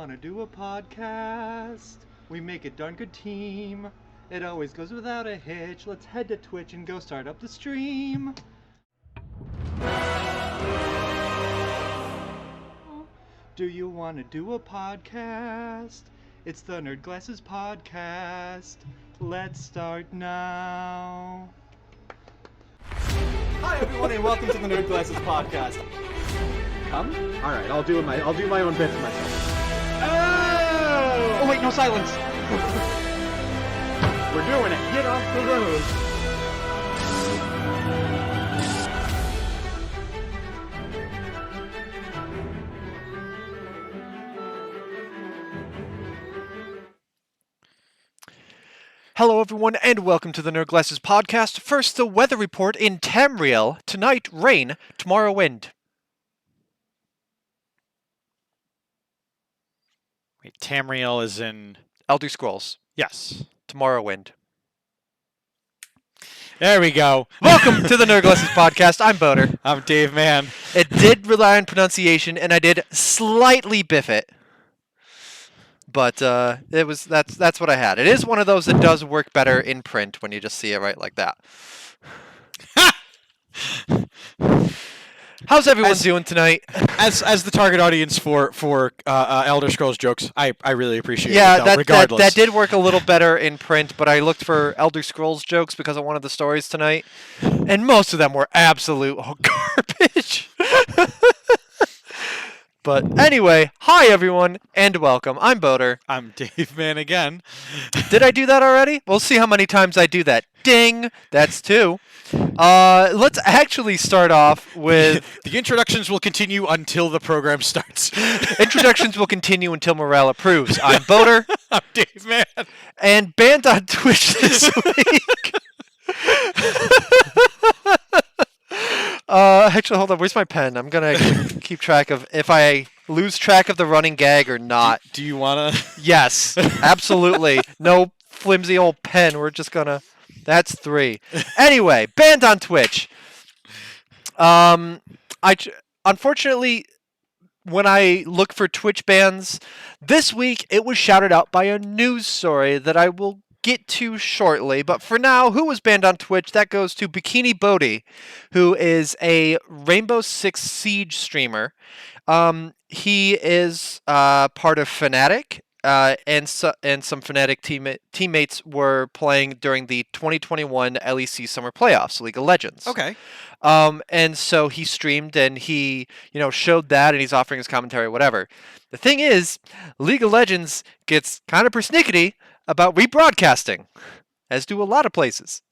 wanna do a podcast? We make a darn good team. It always goes without a hitch. Let's head to Twitch and go start up the stream. Do you wanna do a podcast? It's the Nerd Glasses Podcast. Let's start now. Hi everyone and welcome to the Nerd Glasses Podcast. Come? Alright, I'll do my own bit for myself. Oh wait, no silence. We're doing it. Get off the road. Hello everyone and welcome to the Nerd Glasses Podcast. First, the weather report in Tamriel. Tonight, rain. Tomorrow, wind. Wait, Tamriel is in... Elder Scrolls. Yes. Tomorrow, wind. There we go. Welcome to the Nerd Glasses Podcast. I'm Boater. I'm Dave Mann. It did rely on pronunciation, and I did slightly biff it. But that's what I had. It is one of those that does work better in print when you just see it right like that. How's everyone doing tonight? As the target audience for Elder Scrolls jokes, I really appreciate it. Yeah, Though, regardless. that did work a little better in print, but I looked for Elder Scrolls jokes because of one of the stories tonight, and most of them were absolute garbage. But anyway, hi everyone, and welcome. I'm Boater. I'm Dave Mann again. Did I do that already? We'll see how many times I do that. Ding! That's 2. Let's actually start off with... The introductions will continue until the program starts. Introductions will continue until morale approves. I'm Boater. I'm Dave Mann. And banned on Twitch this week. Actually, hold on. Where's my pen? I'm gonna keep track of if I lose track of the running gag or not. Do you wanna? Yes, absolutely. No flimsy old pen. We're just gonna. That's 3. Anyway, banned on Twitch. Unfortunately, when I look for Twitch bans this week, it was shouted out by a news story that I will get to shortly. But for now, who was banned on Twitch? That goes to Bikini Bodhi, who is a Rainbow Six Siege streamer. He is part of Fnatic, and some Fnatic teammates were playing during the 2021 LEC Summer Playoffs, League of Legends. Okay. And so he streamed and he, showed that, and he's offering his commentary, whatever. The thing is, League of Legends gets kind of persnickety about rebroadcasting, as do a lot of places.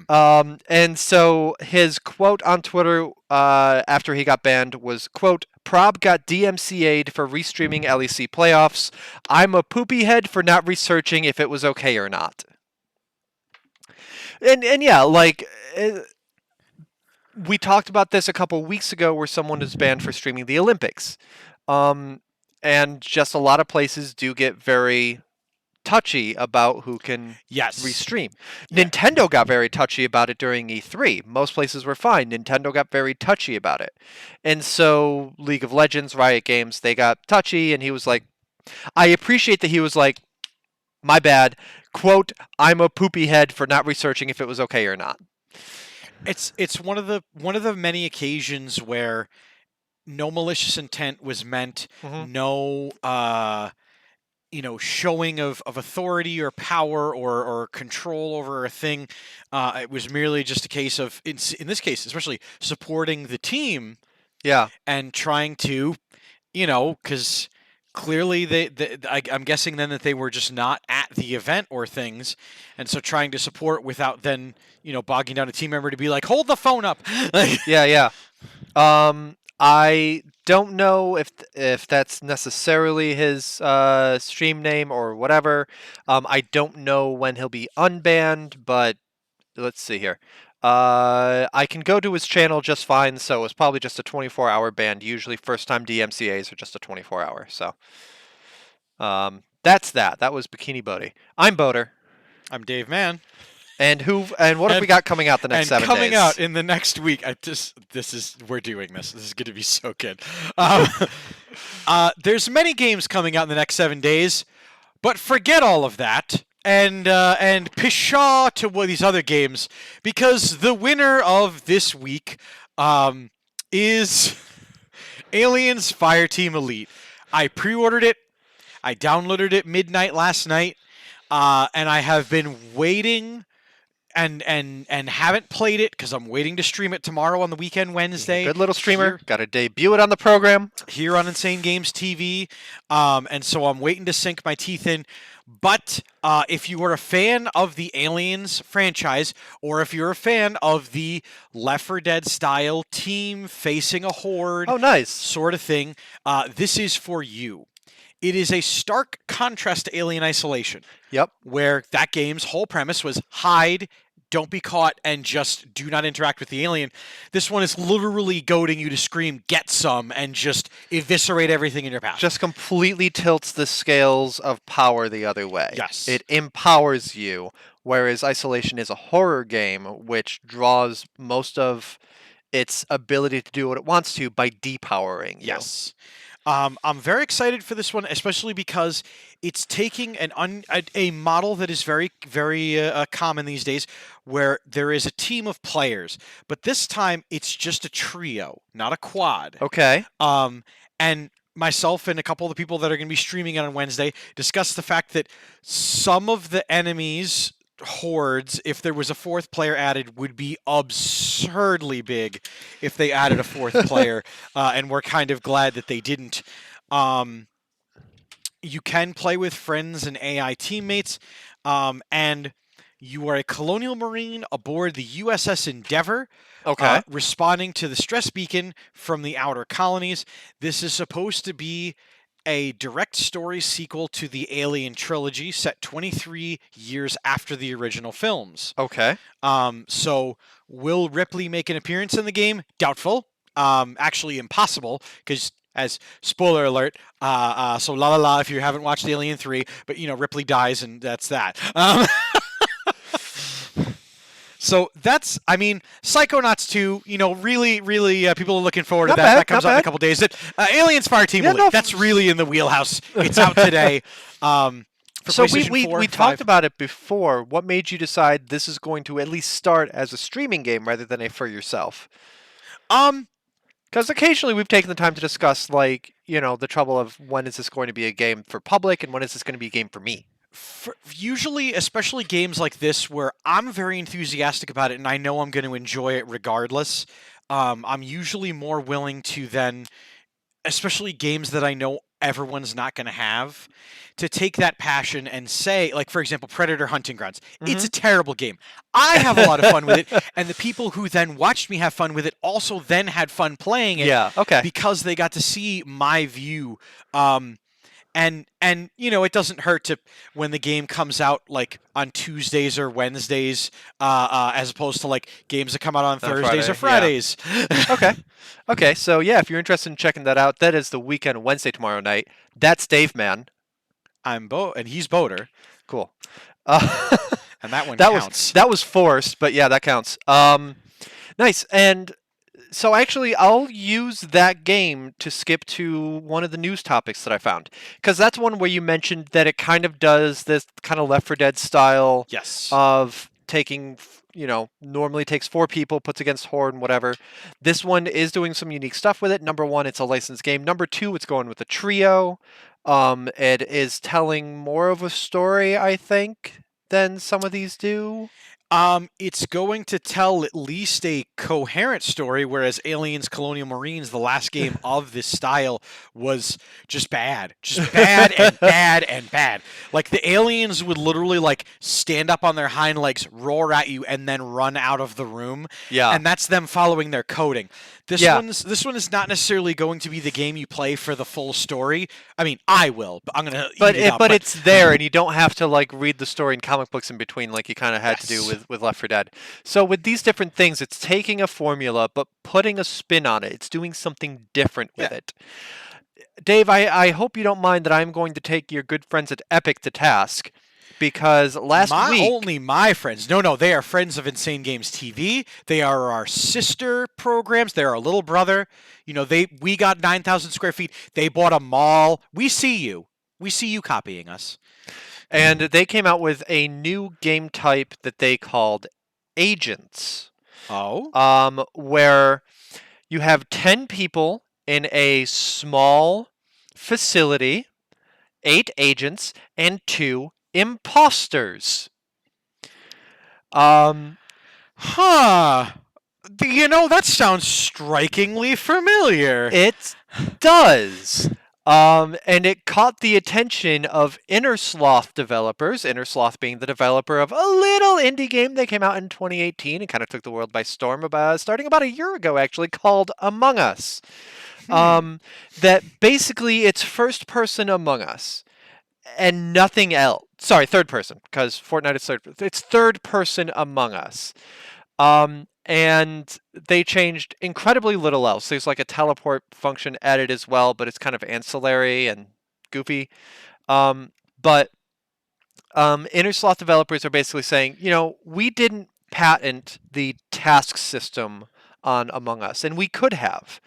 And so his quote on Twitter after he got banned was, quote, "Prob got DMCA'd for restreaming LEC playoffs. I'm a poopy head for not researching if it was okay or not." And yeah, we talked about this a couple weeks ago where someone was banned for streaming the Olympics. And just a lot of places do get very touchy about who can restream. Yeah. Nintendo got very touchy about it during E3. Most places were fine. Nintendo got very touchy about it. And so League of Legends, Riot Games, they got touchy, and he was like, I appreciate that he was like, my bad, quote, "I'm a poopy head for not researching if it was okay or not." It's one of the many occasions where no malicious intent was meant, no showing of authority or power or control over a thing. It was merely just a case of, in this case, especially supporting the team. Yeah. And trying to, because clearly I'm guessing then that they were just not at the event or things. And so trying to support without then, bogging down a team member to be like, hold the phone up. Yeah. I don't know if that's necessarily his stream name or whatever. I don't know when he'll be unbanned, but let's see here. I can go to his channel just fine, so it's probably just a 24-hour ban. Usually first-time DMCAs are just a 24-hour, so that's that. That was Bikini Bodhi. I'm Boater. I'm Dave Mann. And what have we got coming out the next 7 days? And coming out in the next week, we're doing this. This is going to be so good. There's many games coming out in the next 7 days, but forget all of that and pshaw to these other games, because the winner of this week is Aliens Fireteam Elite. I pre-ordered it. I downloaded it midnight last night, and I have been waiting and haven't played it because I'm waiting to stream it tomorrow on the weekend, Wednesday. Good little streamer. Got to debut it on the program here on Insane Games TV, and so I'm waiting to sink my teeth in. But if you are a fan of the Aliens franchise, or if you're a fan of the Left 4 Dead style team facing a horde, sort of thing, this is for you. It is a stark contrast to Alien Isolation. Yep. Where that game's whole premise was hide, don't be caught, and just do not interact with the alien. This one is literally goading you to scream, get some, and just eviscerate everything in your path. Just completely tilts the scales of power the other way. Yes. It empowers you, whereas Isolation is a horror game, which draws most of its ability to do what it wants to by depowering you. Yes. I'm very excited for this one, especially because it's taking a model that is very, very common these days, where there is a team of players, but this time it's just a trio, not a quad. Okay. And myself and a couple of the people that are going to be streaming it on Wednesday discussed the fact that some of the enemies hordes, if there was a fourth player added, would be absurdly big if they added a fourth player, and we're kind of glad that they didn't. You can play with friends and AI teammates, and you are a colonial marine aboard the USS Endeavour, responding to the stress beacon from the outer colonies. This is supposed to be a direct story sequel to the Alien trilogy, set 23 years after the original films. Okay. So will Ripley make an appearance in the game? Doubtful. Actually impossible, because as spoiler alert, so la la la if you haven't watched Alien 3, but Ripley dies and that's that. So that's, Psychonauts 2, really, really, people are looking forward to that. That comes out in a couple days. Aliens Fireteam Elite, that's really in the wheelhouse. It's out today. So we talked about it before. What made you decide this is going to at least start as a streaming game rather than a for yourself? Because occasionally we've taken the time to discuss, the trouble of when is this going to be a game for public and when is this going to be a game for me. Usually, especially games like this where I'm very enthusiastic about it and I know I'm going to enjoy it regardless, I'm usually more willing to then, especially games that I know everyone's not going to have, to take that passion and say, like, for example, Predator Hunting Grounds. It's a terrible game. I have a lot of fun with it, and the people who then watched me have fun with it also then had fun playing it because they got to see my view. And it doesn't hurt to, when the game comes out like on Tuesdays or Wednesdays, as opposed to like games that come out on Thursdays or Fridays. Yeah. Okay. So yeah, if you're interested in checking that out, that is the weekend Wednesday tomorrow night. That's Dave Man. I'm Bo, and he's Boater. Cool. And that one counts. That was forced, but yeah, that counts. Nice. And so actually, I'll use that game to skip to one of the news topics that I found. Because that's one where you mentioned that it kind of does this kind of Left 4 Dead style of taking, normally takes 4 people, puts against Horde and whatever. This one is doing some unique stuff with it. Number 1, it's a licensed game. Number 2, it's going with a trio. It is telling more of a story, I think, than some of these do. It's going to tell at least a coherent story, whereas Aliens Colonial Marines, the last game of this style, was just bad. Just bad and bad and bad. Like, the aliens would literally, stand up on their hind legs, roar at you, and then run out of the room. Yeah. And that's them following their coding. This one is not necessarily going to be the game you play for the full story. I mean, I will, but I'm gonna. But it's there, and you don't have to read the story in comic books in between, like you kind of had to do with Left 4 Dead. So with these different things, it's taking a formula but putting a spin on it. It's doing something different with it. Dave, I hope you don't mind that I'm going to take your good friends at Epic to task. because last week Only my friends. No, they are friends of Insane Games TV. They are our sister programs. They're our little brother. We got 9,000 square feet. They bought a mall. We see you. We see you copying us. and they came out with a new game type that they called Agents. Oh. Where you have 10 people in a small facility, 8 agents, and 2 imposters. Huh. That sounds strikingly familiar. It does. And it caught the attention of Innersloth developers, Innersloth being the developer of a little indie game that came out in 2018 and kind of took the world by storm starting about a year ago, actually, called Among Us. That basically it's first person Among Us and nothing else. Sorry, third person, because Fortnite is third. It's third person Among Us. And they changed incredibly little else. There's like a teleport function added as well, but it's kind of ancillary and goofy. But Innersloth developers are basically saying, we didn't patent the task system on Among Us, and we could have.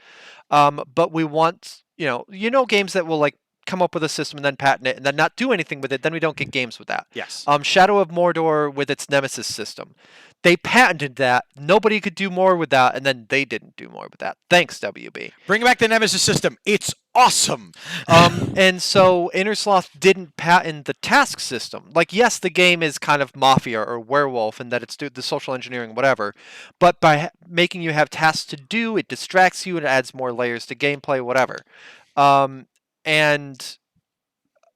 But we want, games that will like come up with a system and then patent it and then not do anything with it, then we don't get games with that. Yes. Shadow of Mordor with its Nemesis system. They patented that. Nobody could do more with that, and then they didn't do more with that. Thanks, WB. Bring back the Nemesis system. It's awesome. And so Innersloth didn't patent the task system. Like, yes, the game is kind of Mafia or Werewolf and that it's the social engineering, whatever. But by making you have tasks to do, it distracts you and it adds more layers to gameplay, whatever. And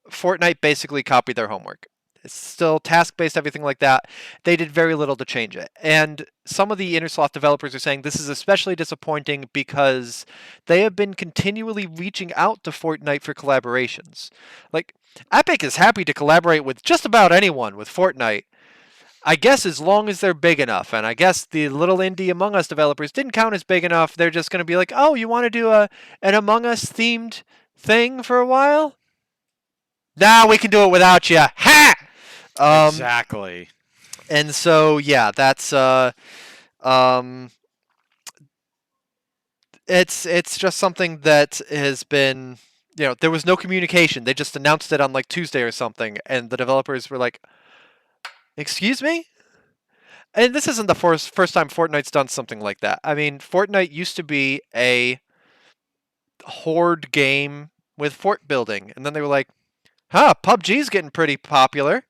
Fortnite basically copied their homework. It's still task-based, everything like that. They did very little to change it. And some of the Innersloth developers are saying this is especially disappointing because they have been continually reaching out to Fortnite for collaborations. Like, Epic is happy to collaborate with just about anyone with Fortnite. I guess as long as they're big enough. And I guess the little indie Among Us developers didn't count as big enough. They're just going to be like, oh, you want to do an Among Us themed thing for a while? Nah, we can do it without you. Ha! Exactly. And so, yeah, that's it's just something that has been, there was no communication. They just announced it on like Tuesday or something, and the developers were like, "Excuse me?" And this isn't the first time Fortnite's done something like that. I mean, Fortnite used to be a horde game with fort building, and then they were like, PUBG's getting pretty popular.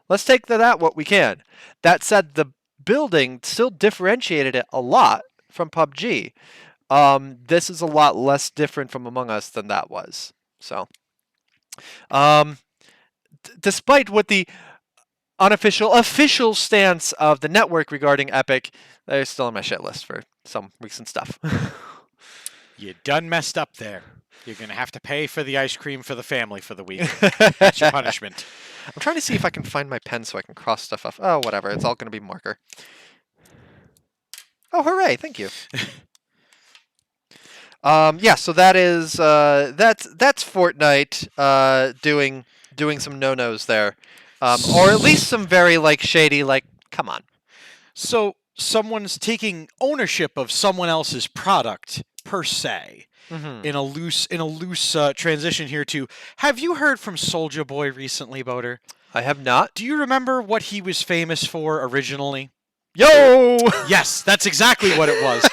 Let's take that what we can. That said, the building still differentiated it a lot from PUBG. This is a lot less different from Among Us than that was. So, despite what the official stance of the network regarding Epic, they're still on my shit list for some recent stuff. You done messed up there. You're going to have to pay for the ice cream for the family for the week. That's your punishment. I'm trying to see if I can find my pen so I can cross stuff off. Oh, whatever. It's all going to be marker. Oh, hooray. Thank you. Yeah, so that is that's Fortnite doing some no-nos there. Or at least some very like shady come on. So someone's taking ownership of someone else's product per se. Mm-hmm. In a loose transition here to, have you heard from Soulja Boy recently, Boater? I have not. Do you remember what he was famous for originally? Yo! Yes, that's exactly what it was.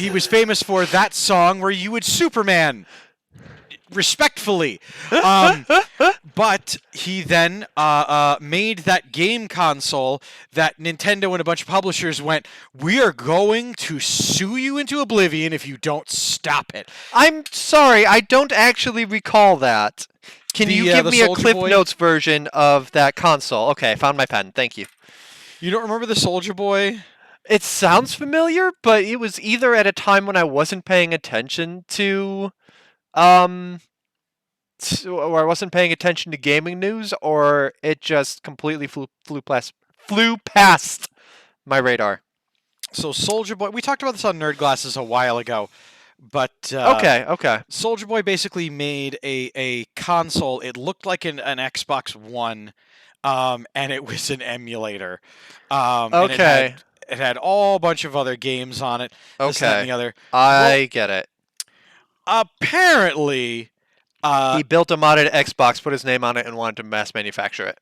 He was famous for that song where you would Superman respectfully. But he then made that game console that Nintendo and a bunch of publishers went, we are going to sue you into oblivion if you don't stop it. I'm sorry, I don't actually recall that. Can you give me a Cliff Notes version of that console? Okay, I found my pen. Thank you. You don't remember the Soulja Boy? It sounds familiar, but it was either at a time when I wasn't paying attention to or I wasn't paying attention to gaming news, or it just completely flew past my radar. So Soulja Boy, we talked about this on Nerd Glasses a while ago. But Okay. Soulja Boy basically made a console. It looked like an Xbox One, and it was an emulator. And Okay. it had all bunch of other games on it. This, that, and Okay. the other. I get it. Apparently, He built a modded Xbox, put his name on it, and wanted to mass manufacture it.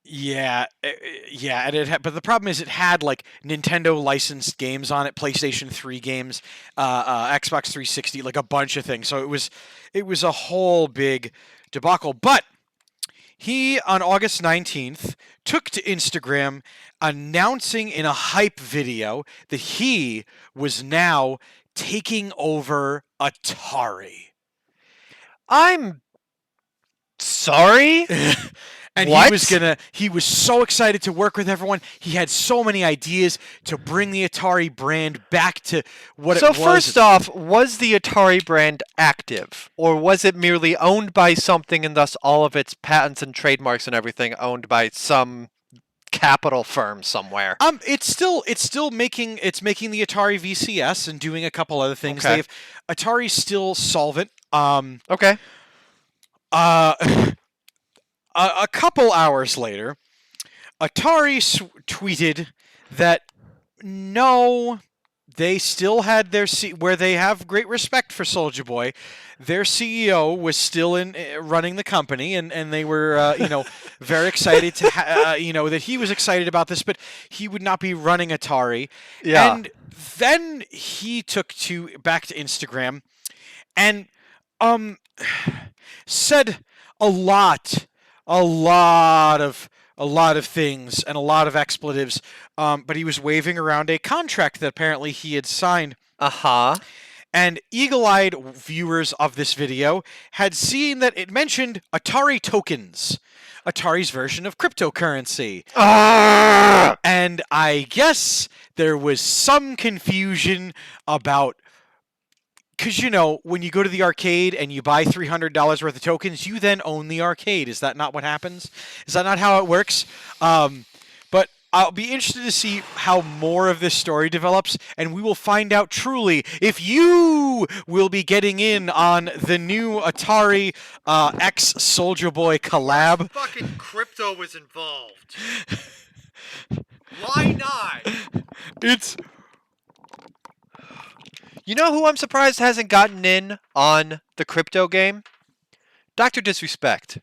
yeah, and but the problem is it had like Nintendo licensed games on it, PlayStation 3 games, Xbox 360, like a bunch of things. So it was a whole big debacle. But he, on August 19th, took to Instagram announcing in a hype video that he was now taking over Atari. I'm sorry? And What? he was so excited to work with everyone. He had so many ideas to bring the Atari brand back to what it was. So first off, was the Atari brand active? Or was it merely owned by something and thus all of its patents and trademarks and everything owned by some capital firm somewhere? It's still making the Atari VCS and doing a couple other things. Okay. Atari's still solvent. Okay. A couple hours later, Atari tweeted that no, they still had their where they have great respect for Soulja Boy. Their CEO was still running the company, and they were very excited to that he was excited about this, but he would not be running Atari. Yeah. And then he took back to Instagram and said a lot of things and a lot of expletives, but he was waving around a contract that apparently he had signed. Uh-huh. And eagle-eyed viewers of this video had seen that it mentioned Atari tokens, Atari's version of cryptocurrency. And I guess there was some confusion about, because, when you go to the arcade and you buy $300 worth of tokens, you then own the arcade. Is that not what happens? Is that not how it works? But I'll be interested to see how more of this story develops, and we will find out truly if you will be getting in on the new Atari X Soulja Boy collab. Fucking crypto was involved. Why not? You know who I'm surprised hasn't gotten in on the crypto game? Dr. Disrespect.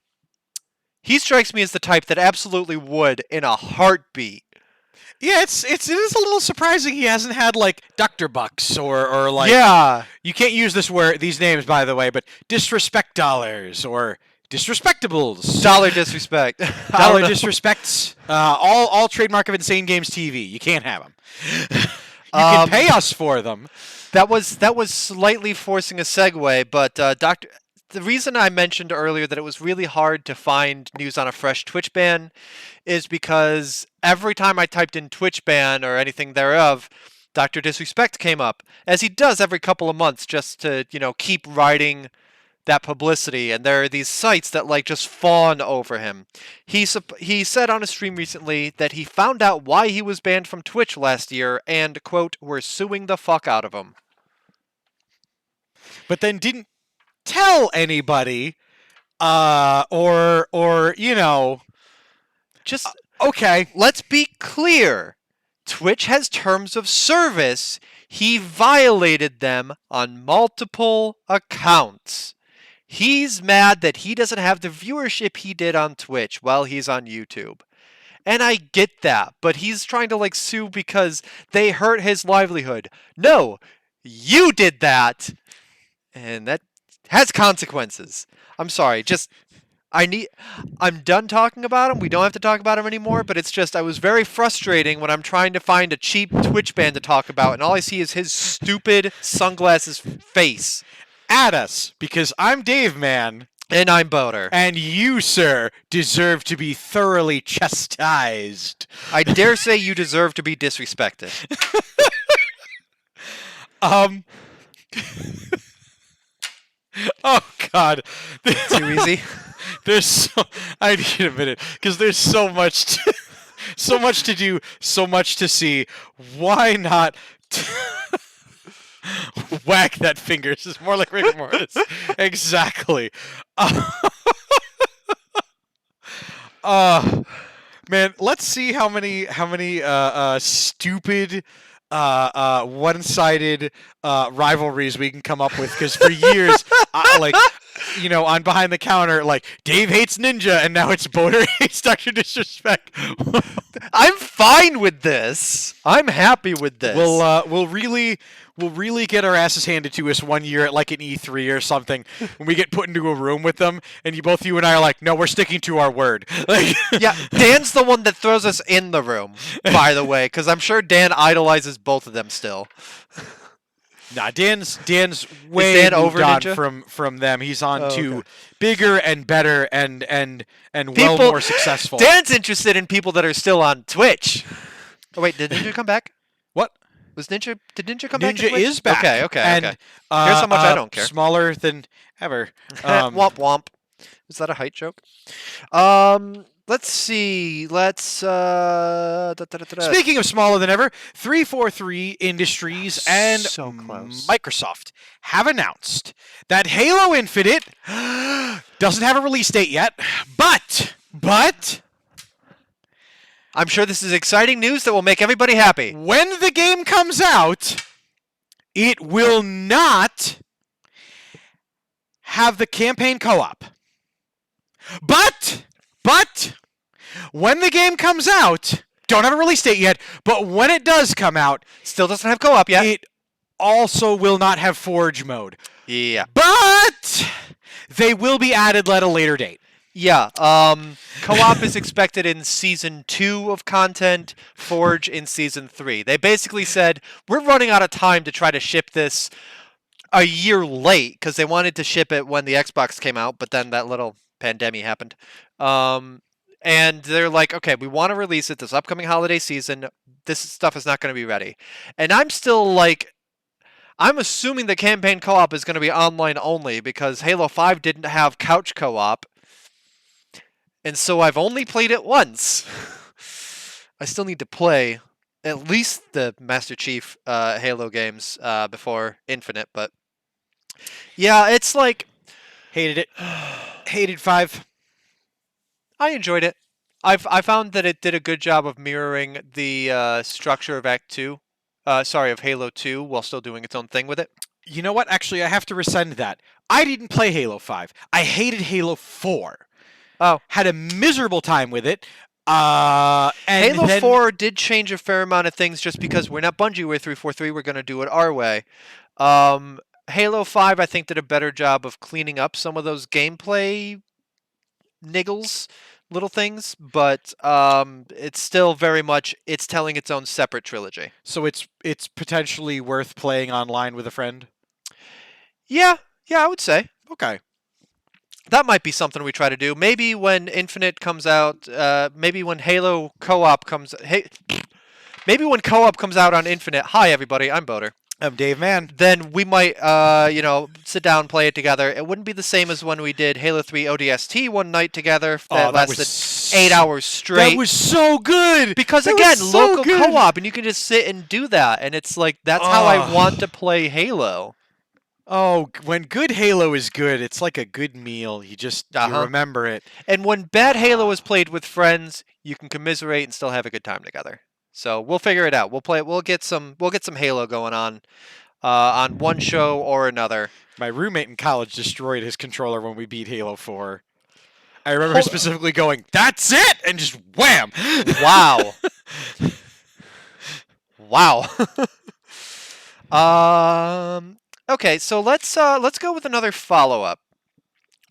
He strikes me as the type that absolutely would in a heartbeat. Yeah, it is a little surprising he hasn't had like Dr. Bucks or like, yeah. You can't use these names, by the way, but disrespect dollars or disrespectables. Dollar disrespect. Dollar disrespects. All trademark of Insane Games TV. You can't have them. You can pay us for them. That was slightly forcing a segue, but the reason I mentioned earlier that it was really hard to find news on a fresh Twitch ban is because every time I typed in Twitch ban or anything thereof, Dr. Disrespect came up, as he does every couple of months just to, keep riding that publicity, and there are these sites that just fawn over him. He said on a stream recently that he found out why he was banned from Twitch last year and, quote, "we're suing the fuck out of him." But then didn't tell anybody, just okay. Let's be clear. Twitch has terms of service. He violated them on multiple accounts. He's mad that he doesn't have the viewership he did on Twitch while he's on YouTube. And I get that, but he's trying to sue because they hurt his livelihood. No, you did that. And that has consequences. I'm sorry, I'm done talking about him. We don't have to talk about him anymore, but it's just I was very frustrating when I'm trying to find a cheap Twitch ban to talk about, and all I see is his stupid sunglasses face. At us, because I'm Dave Man. And I'm Boater. And you, sir, deserve to be thoroughly chastised. I dare say you deserve to be disrespected. Oh, God. Too easy? I need a minute, because there's so much to do, so much to see. Why not... whack that fingers. It's more like rigor mortis. Exactly. Man, let's see how many stupid one-sided rivalries we can come up with, because for years on Behind the Counter, like, Dave hates Ninja and now it's Boner hates Dr. Disrespect. I'm fine with this. I'm happy with this. We'll really get our asses handed to us one year at like an E3 or something when we get put into a room with them, and you and I are like, no, we're sticking to our word. Like, yeah, Dan's the one that throws us in the room, by the way, because I'm sure Dan idolizes both of them still. Nah, Dan's way Dan moved over on Ninja? from them. He's on to okay. bigger and better and well more successful. Dan's interested in people that are still on Twitch. Oh wait, did Ninja come back? What? Did Ninja come back? Ninja is back. Okay. And, Here's how much I don't care. Smaller than ever. Womp womp. Is that a height joke? Let's see. Speaking of smaller than ever, 343 Industries and So close. Microsoft have announced that Halo Infinite doesn't have a release date yet, but I'm sure this is exciting news that will make everybody happy. when the game comes out, it will not have the campaign co-op. But when the game comes out, don't have a release date yet, but when it does come out, Still doesn't have co-op yet. it also will not have Forge mode. Yeah. But they will be added at a later date. Yeah. Co-op is expected in Season 2 of content, Forge in Season 3. They basically said, we're running out of time to try to ship this a year late, because they wanted to ship it when the Xbox came out, but then that little pandemic happened. And they're like, okay, we want to release it this upcoming holiday season. This stuff is not going to be ready. And I'm still like, I'm assuming the campaign co-op is going to be online only, because Halo 5 didn't have couch co-op. And so I've only played it once. I still need to play at least the Master Chief Halo games before Infinite, but yeah, it's like... Hated it. Hated 5. I enjoyed it. I found that it did a good job of mirroring the structure of Act 2. Of Halo 2, while still doing its own thing with it. You know what? Actually, I have to rescind that. I didn't play Halo 5. I hated Halo 4. Oh. Had a miserable time with it. And Halo 4 did change a fair amount of things, just because we're not Bungie, we're 343, we're going to do it our way. Halo 5, I think, did a better job of cleaning up some of those gameplay niggles, little things, but it's still very much, it's telling its own separate trilogy. So it's potentially worth playing online with a friend? Yeah, I would say. Okay. That might be something we try to do. Maybe when Infinite comes out, maybe when Halo co-op comes... maybe when co-op comes out on Infinite... Hi, everybody, I'm Boater. I'm Dave Mann. Then we might, sit down, play it together. It wouldn't be the same as when we did Halo 3 ODST one night together that lasted 8 hours straight. That was so good! Because, again, local co-op, and you can just sit and do that. And it's like, that's how I want to play Halo. Oh, when good Halo is good, it's like a good meal. You just you remember it. And when bad Halo is played with friends, you can commiserate and still have a good time together. So we'll figure it out. We'll play. We'll get some Halo going on one show or another. My roommate in college destroyed his controller when we beat Halo 4. I remember specifically going, "That's it!" and just wham! Wow. Wow. Okay, so let's go with another follow-up.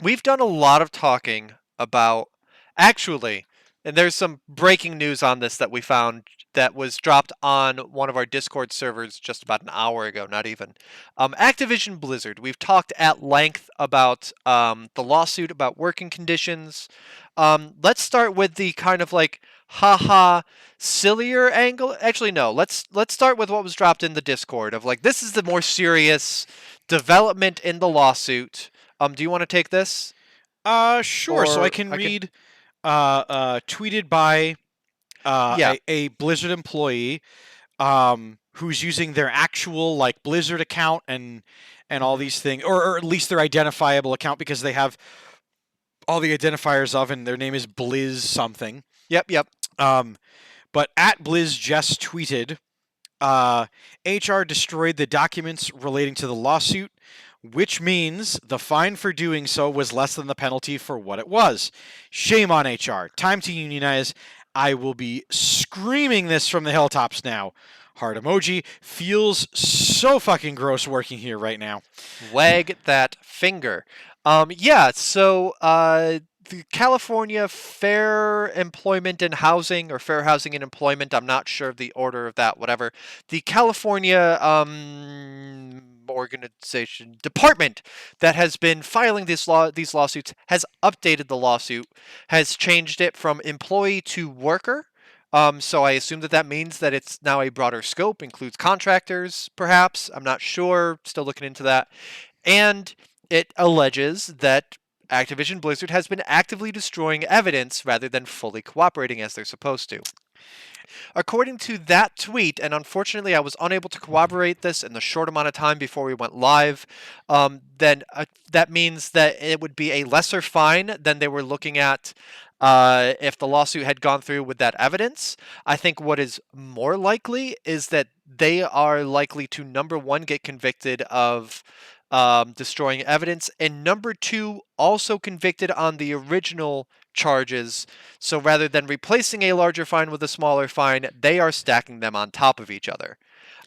We've done a lot of talking about, actually, and there's some breaking news on this that we found that was dropped on one of our Discord servers just about an hour ago, not even. Activision Blizzard. We've talked at length about the lawsuit, about working conditions. Let's start with the kind of like, haha, sillier angle. Actually, no. Let's start with what was dropped in the Discord of like, this is the more serious development in the lawsuit. Do you want to take this? Sure. So I can read tweeted by a Blizzard employee. who's using their actual like Blizzard account and all these things, or at least their identifiable account because they have all the identifiers of, and their name is Blizz something. Yep. But at Blizz just tweeted, HR destroyed the documents relating to the lawsuit, which means the fine for doing so was less than the penalty for what it was. Shame on HR. Time to unionize. I will be screaming this from the hilltops now. Heart emoji. Feels so fucking gross working here right now. Wag that finger. So the California Fair Employment and Housing, or Fair Housing and Employment, I'm not sure of the order of that, whatever. The California organization department that has been filing these lawsuits has updated the lawsuit, has changed it from employee to worker. So I assume that means that it's now a broader scope, includes contractors, perhaps. I'm not sure, still looking into that. And it alleges that Activision Blizzard has been actively destroying evidence rather than fully cooperating as they're supposed to. According to that tweet, and unfortunately I was unable to corroborate this in the short amount of time before we went live, then that means that it would be a lesser fine than they were looking at if the lawsuit had gone through with that evidence. I think what is more likely is that they are likely to, number one, get convicted of destroying evidence, and number two, also convicted on the original charges. So rather than replacing a larger fine with a smaller fine, they are stacking them on top of each other,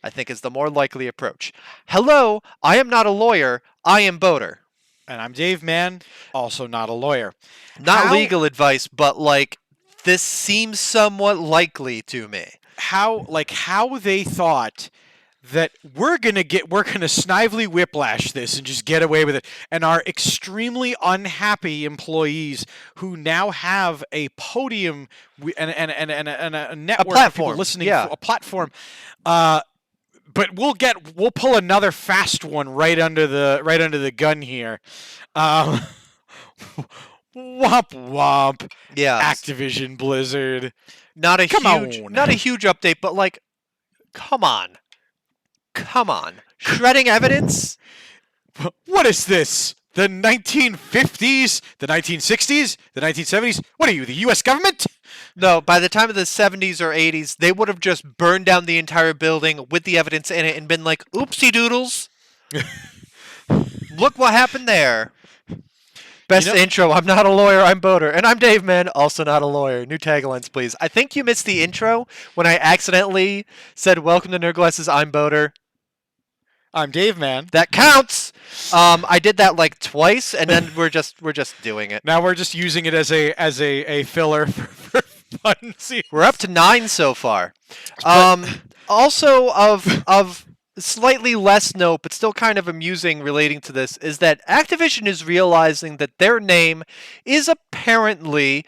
I think is the more likely approach. Hello, I am not a lawyer, I am Boater. And I'm Dave Mann, also not a lawyer. Not legal advice, but like, this seems somewhat likely to me. How they thought that we're gonna snively whiplash this and just get away with it, and our extremely unhappy employees who now have a podium and a network, a platform, of people listening, yeah. a platform. But we'll pull another fast one right under the gun here. Womp womp. Yeah. Activision Blizzard. Not a huge update, but like, come on. Shredding evidence? What is this? The 1950s? The 1960s? The 1970s? What are you, the U.S. government? No, by the time of the 70s or 80s, they would have just burned down the entire building with the evidence in it and been like, oopsie doodles. Look what happened there. Best intro, I'm not a lawyer, I'm Boater. And I'm Dave Mann, also not a lawyer. New taglines, please. I think you missed the intro when I accidentally said, welcome to Nerd Glasses, I'm Boater. I'm Dave Mann. That counts. I did that like twice, and then we're just doing it. Now we're just using it as a filler for fun. We're up to 9 so far. Also of slightly less note, but still kind of amusing relating to this, is that Activision is realizing that their name is apparently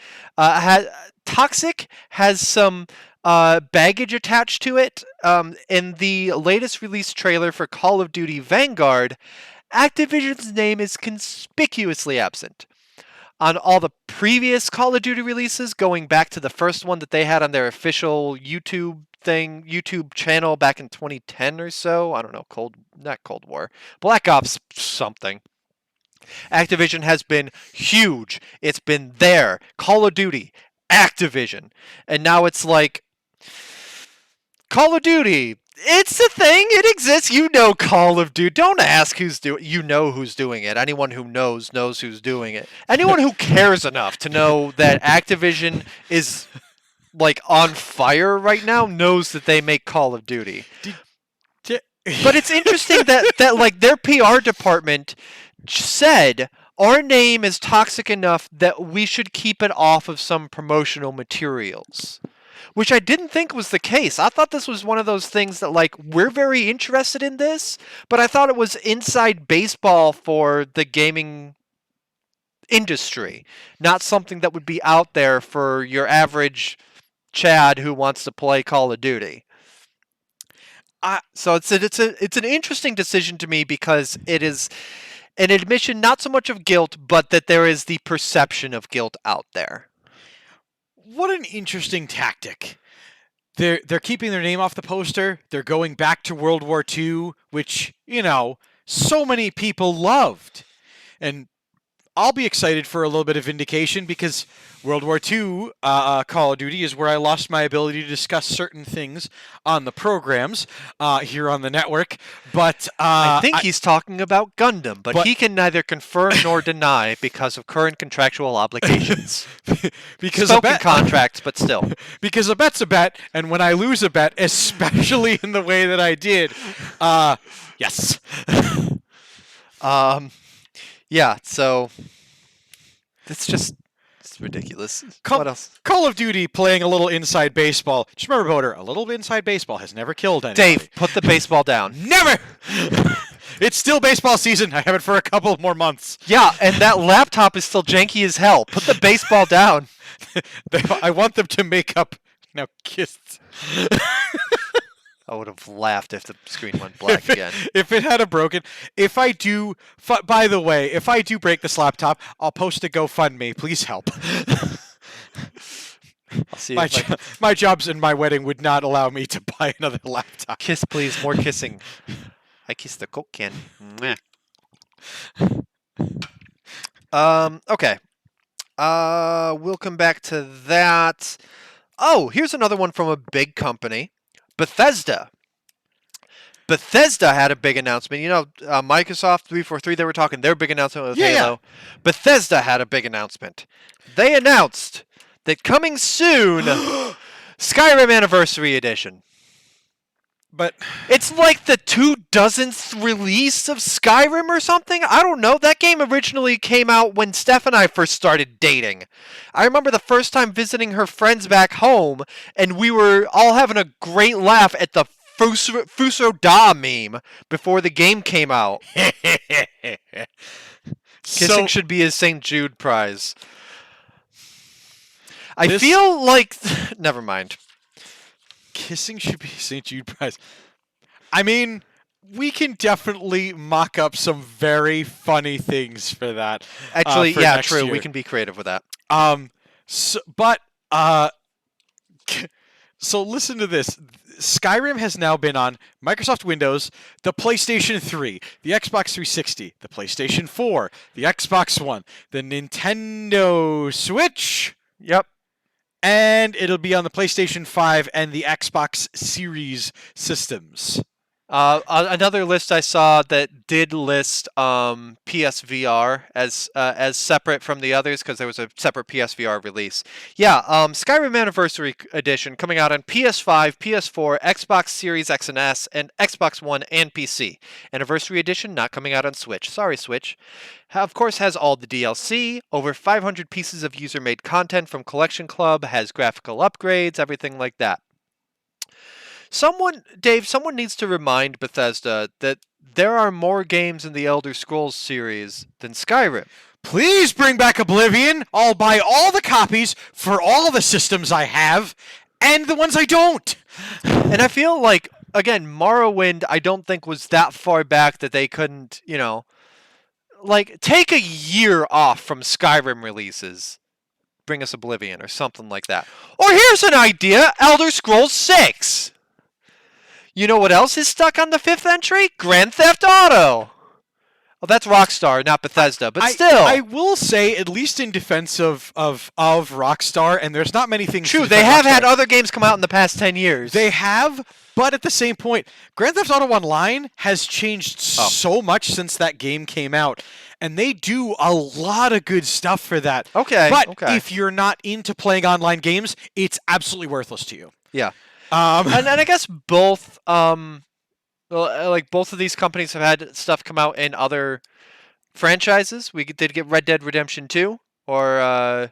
toxic, has some baggage attached to it. In the latest release trailer for Call of Duty Vanguard, Activision's name is conspicuously absent. On all the previous Call of Duty releases, going back to the first one that they had on their official YouTube channel back in 2010 or so, I don't know, not Cold War, Black Ops something. Activision has been huge. It's been there. Call of Duty, Activision. And now it's like, Call of Duty, it's a thing. It exists. You know Call of Duty. Don't ask who's doing. You know who's doing it. Anyone who knows who's doing it. Anyone who cares enough to know that Activision is like on fire right now knows that they make Call of Duty. But it's interesting that like their PR department said our name is toxic enough that we should keep it off of some promotional materials. Which I didn't think was the case. I thought this was one of those things that, like, we're very interested in this, but I thought it was inside baseball for the gaming industry, not something that would be out there for your average Chad who wants to play Call of Duty. So it's an interesting decision to me because it is an admission not so much of guilt, but that there is the perception of guilt out there. What an interesting tactic. they're keeping their name off the poster. They're going back to World War II, which, so many people loved. And I'll be excited for a little bit of vindication because World War II Call of Duty is where I lost my ability to discuss certain things on the programs here on the network. But I think he's talking about Gundam, but he can neither confirm nor deny because of current contractual obligations. Because Spoken contracts, but still. Because a bet's a bet, and when I lose a bet, especially in the way that I did, yes. Yeah, so it's ridiculous. What else? Call of Duty playing a little inside baseball. Just remember, voter, a little inside baseball has never killed anybody. Dave, put the baseball down. Never! It's still baseball season. I have it for a couple more months. Yeah, and that laptop is still janky as hell. Put the baseball down. I want them to make up. Now, kiss. I would have laughed if the screen went black again. If it had a broken... By the way, if I do break this laptop, I'll post a GoFundMe. Please help. I'll see my jobs and my wedding would not allow me to buy another laptop. Kiss, please. More kissing. I kissed the Coke can. Okay. We'll come back to that. Oh, here's another one from a big company. Bethesda. Bethesda had a big announcement. Microsoft 343, they were talking their big announcement with Halo. Yeah. Bethesda had a big announcement. They announced that coming soon, Skyrim Anniversary Edition. But it's like the 2,000th release of Skyrim or something? I don't know. That game originally came out when Steph and I first started dating. I remember the first time visiting her friends back home, and we were all having a great laugh at the Fuso Da meme before the game came out. Kissing should be a St. Jude prize. I feel like... Never mind. Kissing should be a St. Jude prize. I mean, we can definitely mock up some very funny things for that. Actually, for yeah, next true. year. We can be creative with that. So listen to this. Skyrim has now been on Microsoft Windows, the PlayStation 3, the Xbox 360, the PlayStation 4, the Xbox One, the Nintendo Switch. Yep. And it'll be on the PlayStation 5 and the Xbox Series systems. Another list I saw that did list PSVR as separate from the others because there was a separate PSVR release. Yeah, Skyrim Anniversary Edition coming out on PS5, PS4, Xbox Series X and S, and Xbox One and PC. Anniversary Edition not coming out on Switch. Sorry, Switch. Of course, has all the DLC, over 500 pieces of user-made content from Collection Club, has graphical upgrades, everything like that. Someone needs to remind Bethesda that there are more games in the Elder Scrolls series than Skyrim. Please bring back Oblivion. I'll buy all the copies for all the systems I have and the ones I don't. And I feel like, again, Morrowind I don't think was that far back that they couldn't, take a year off from Skyrim releases. Bring us Oblivion or something like that. Or here's an idea, Elder Scrolls 6. You know what else is stuck on the 5th entry? Grand Theft Auto. Well, that's Rockstar, not Bethesda, but still. I will say, at least in defense of Rockstar, and there's not many things. True, they have had other games come out in the past 10 years. They have, but at the same point, Grand Theft Auto Online has changed so much since that game came out. And they do a lot of good stuff for that. Okay. But if you're not into playing online games, it's absolutely worthless to you. Yeah. And I guess both, both of these companies have had stuff come out in other franchises. We did get Red Dead Redemption 2, or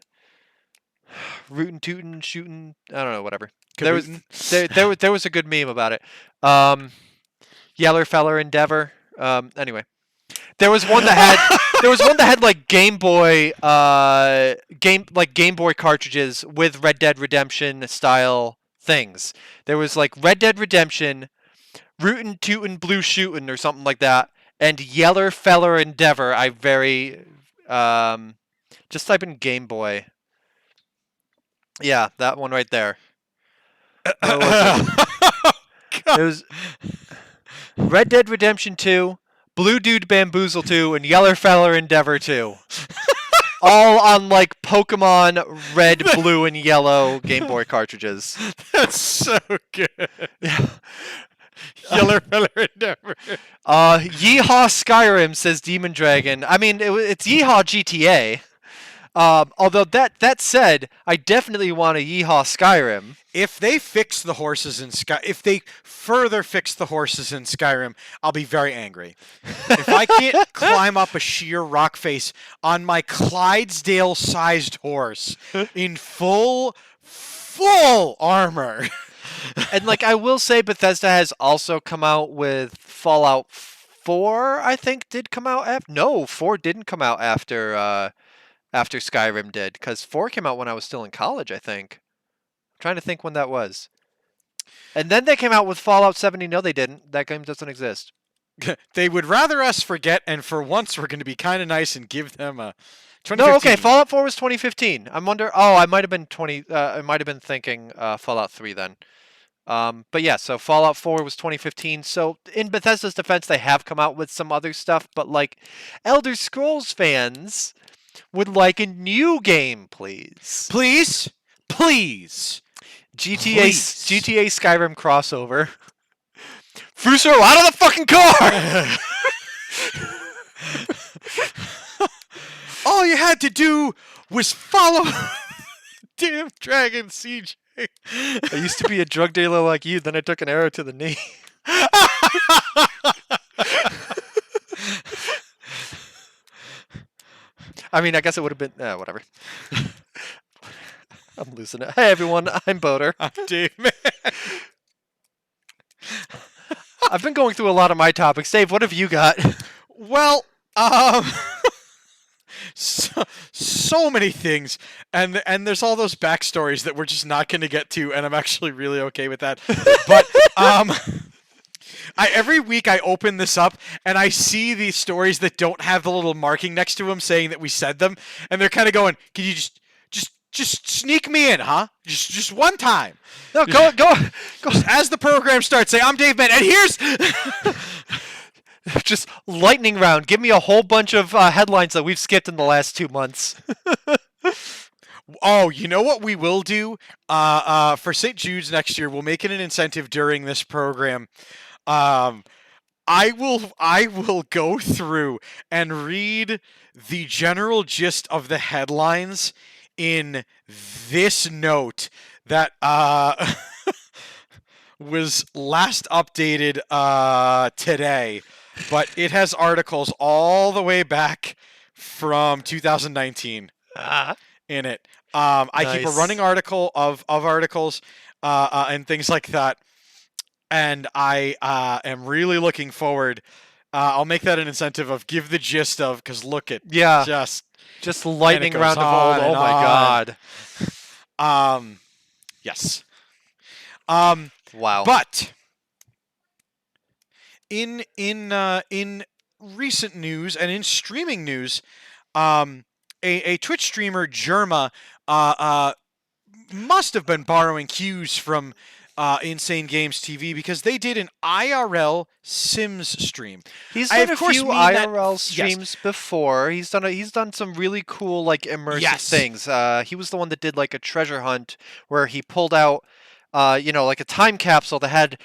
Rootin' Tootin' Shootin', I don't know, whatever. There was a good meme about it. Yeller Feller Endeavor. Anyway, there was one that had like Game Boy Game Boy cartridges with Red Dead Redemption style things. There was like Red Dead Redemption, Rootin' Tootin' Blue Shootin' or something like that, and Yeller Feller Endeavor. Just type in Game Boy. Yeah, that one right there. What was it? It was Red Dead Redemption 2, Blue Dude Bamboozle 2, and Yeller Feller Endeavor 2. All on like Pokemon Red, Blue, and Yellow Game Boy cartridges. That's so good. Yeah. Yeller Feller Endeavor. Yeehaw Skyrim, says Demon Dragon. I mean, it's Yeehaw GTA. Although that said, I definitely want a Yeehaw Skyrim. If they fix the horses in if they further fix the horses in Skyrim, I'll be very angry. If I can't climb up a sheer rock face on my Clydesdale-sized horse in full armor. And like I will say, Bethesda has also come out with Fallout 4. I think did come out no, 4 didn't come out after Skyrim did, because 4 came out when I was still in college. I think. I'm trying to think when that was. And then they came out with Fallout 70. No, they didn't. That game doesn't exist. They would rather us forget, and for once we're going to be kind of nice and give them a. No, okay. Fallout 4 was 2015. I'm wonder. Oh, I might have been I might have been thinking Fallout 3 then. But yeah, so Fallout 4 was 2015. So in Bethesda's defense, they have come out with some other stuff, but like Elder Scrolls fans would like a new game, please. Please. GTA Skyrim crossover. Fuso, out of the fucking car! All you had to do was follow damn dragon, CJ. I used to be a drug dealer like you, then I took an arrow to the knee. I mean, I guess it would have been... whatever. I'm losing it. Hey, everyone. I'm Boater. I'm Dave. I've been going through a lot of my topics. Dave, what have you got? Well, so many things, and there's all those backstories that we're just not going to get to, and I'm actually really okay with that. But every week I open this up and I see these stories that don't have the little marking next to them saying that we said them, and they're kind of going, "Can you just sneak me in, huh? Just one time." No, go. As the program starts, say, "I'm Dave Ben," and here's just lightning round. Give me a whole bunch of headlines that we've skipped in the last 2 months. Oh, you know what we will do? For St. Jude's next year, we'll make it an incentive during this program. I will go through and read the general gist of the headlines in this note that was last updated today, but it has articles all the way back from 2019 in it. I keep a running article of articles and things like that, and I am really looking forward. I'll make that an incentive of give the gist of, because look at just lightning round of old. Oh my god. Yes. Wow. But in recent news and in streaming news, a Twitch streamer, Germa, must have been borrowing cues from Insane Games TV, because they did an IRL Sims stream. He's done a few IRL streams before. He's done some really cool like immersive things. He was the one that did like a treasure hunt where he pulled out like a time capsule that had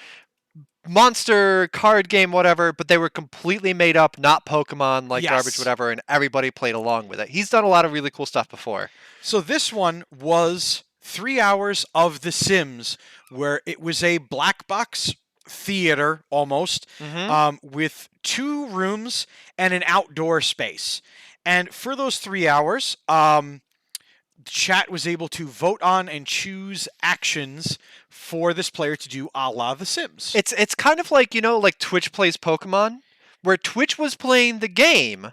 monster card game whatever, but they were completely made up, not Pokemon, like garbage whatever, and everybody played along with it. He's done a lot of really cool stuff before. So this one was 3 hours of The Sims, where it was a black box theater almost, with 2 rooms and an outdoor space. And for those 3 hours, chat was able to vote on and choose actions for this player to do a la The Sims. It's kind of like, like Twitch plays Pokemon, where Twitch was playing the game,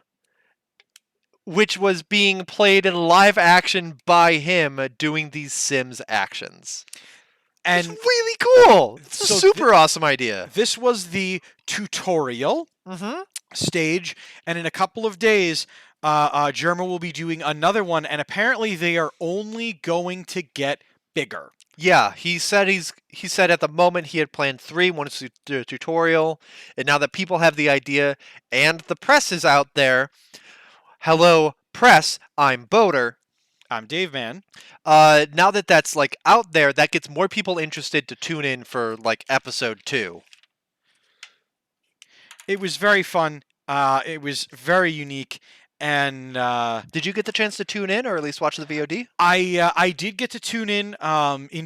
which was being played in live action by him doing these Sims actions. And it's really cool. It's a super awesome idea. This was the tutorial stage, and in a couple of days, Germa will be doing another one, and apparently they are only going to get bigger. Yeah, he said at the moment he had planned three. One is the tutorial, and now that people have the idea and the press is out there, hello press, I'm Boater. I'm Dave Man. Now that that's like out there, that gets more people interested to tune in for like episode 2. It was very fun. It was very unique, and Did you get the chance to tune in or at least watch the VOD? I did get to tune in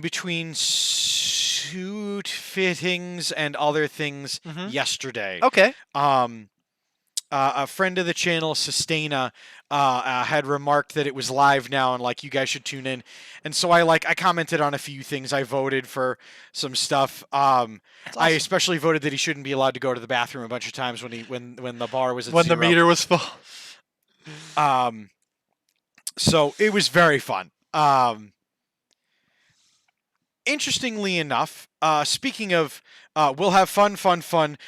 between suit fittings and other things yesterday. Okay. A friend of the channel, Sustaina, had remarked that it was live now and like you guys should tune in. And so I commented on a few things. I voted for some stuff. Awesome. I especially voted that he shouldn't be allowed to go to the bathroom a bunch of times when the bar was at when zero. the meter was full. So it was very fun. Interestingly enough, speaking of, we'll have fun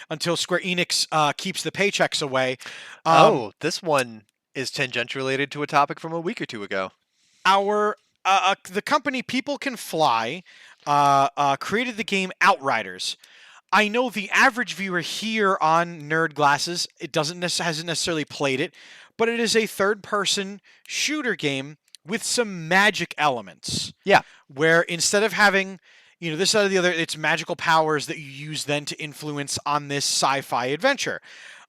until Square Enix keeps the paychecks away. This one is tangentially related to a topic from a week or two ago. The company People Can Fly created the game Outriders. I know the average viewer here on Nerd Glasses hasn't necessarily played it, but it is a third-person shooter game with some magic elements. Yeah. Where instead of having, this side or the other, it's magical powers that you use then to influence on this sci-fi adventure.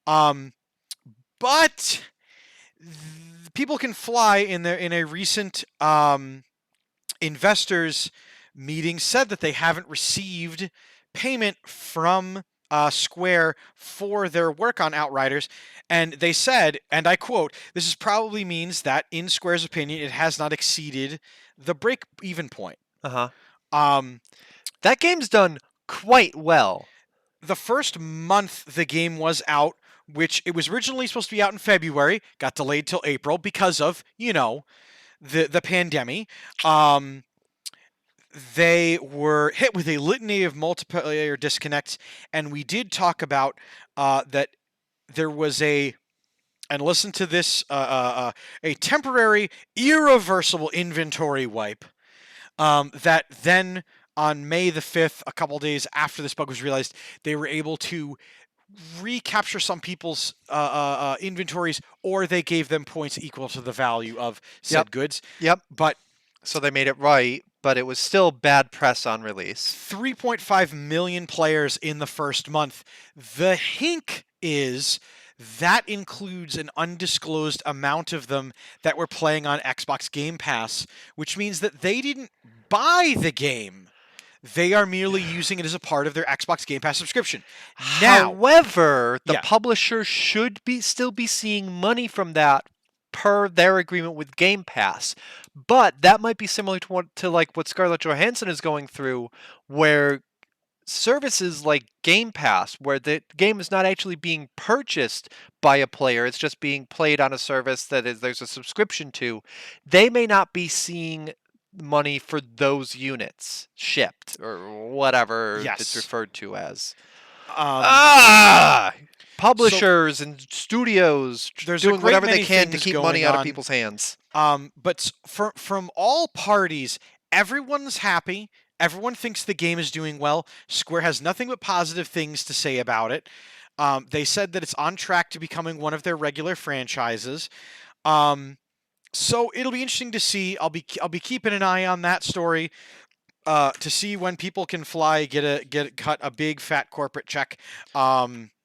But People Can Fly in a recent investors meeting said that they haven't received payment from Square for their work on Outriders. And they said, and I quote, "This is probably means that, in Square's opinion, it has not exceeded the break-even point." That game's done quite well. The first month the game was out, which it was originally supposed to be out in February, got delayed till April because of, the pandemic. They were hit with a litany of multiplayer disconnects, and we did talk about that there was and listen to this, a temporary, irreversible inventory wipe that then on May the 5th, a couple days after this bug was realized, they were able to recapture some people's inventories, or they gave them points equal to the value of said goods. Yep. But so they made it right, but it was still bad press on release. 3.5 million players in the first month. The hink is that includes an undisclosed amount of them that were playing on Xbox Game Pass, which means that they didn't buy the game. They are merely using it as a part of their Xbox Game Pass subscription. Now, however, the publisher should still be seeing money from that per their agreement with Game Pass. But that might be similar to what Scarlett Johansson is going through, where services like Game Pass, where the game is not actually being purchased by a player, it's just being played on a service there's a subscription to, they may not be seeing money for those units shipped or whatever it's referred to as. Publishers and studios doing whatever they can to keep money out of people's hands. But from all parties, everyone's happy. Everyone thinks the game is doing well. Square has nothing but positive things to say about it. They said that it's on track to becoming one of their regular franchises. So it'll be interesting to see. I'll be keeping an eye on that story to see when People Can Fly cut a big fat corporate check.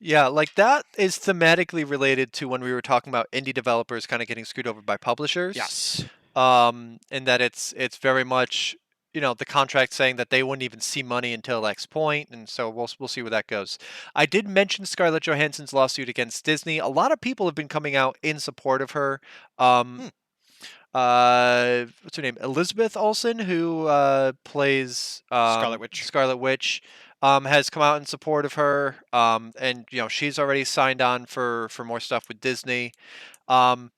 Yeah, like that is thematically related to when we were talking about indie developers kind of getting screwed over by publishers. Yes. And that it's very much the contract saying that they wouldn't even see money until X point, and so we'll see where that goes. I did mention Scarlett Johansson's lawsuit against Disney. A lot of people have been coming out in support of her. What's her name? Elizabeth Olsen, who plays Scarlet Witch, has come out in support of her. And she's already signed on for more stuff with Disney. We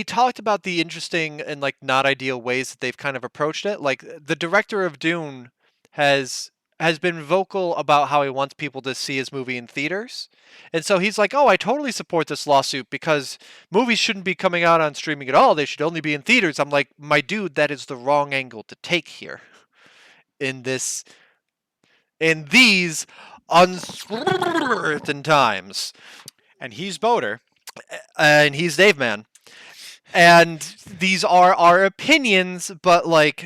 talked about the interesting and not ideal ways that they've kind of approached it. Like the director of Dune has has been vocal about how he wants people to see his movie in theaters. And so he's like, "Oh, I totally support this lawsuit because movies shouldn't be coming out on streaming at all. They should only be in theaters." I'm like, "My dude, that is the wrong angle to take here in these uncertain times." And he's Boater. And he's Dave Man. And these are our opinions, but like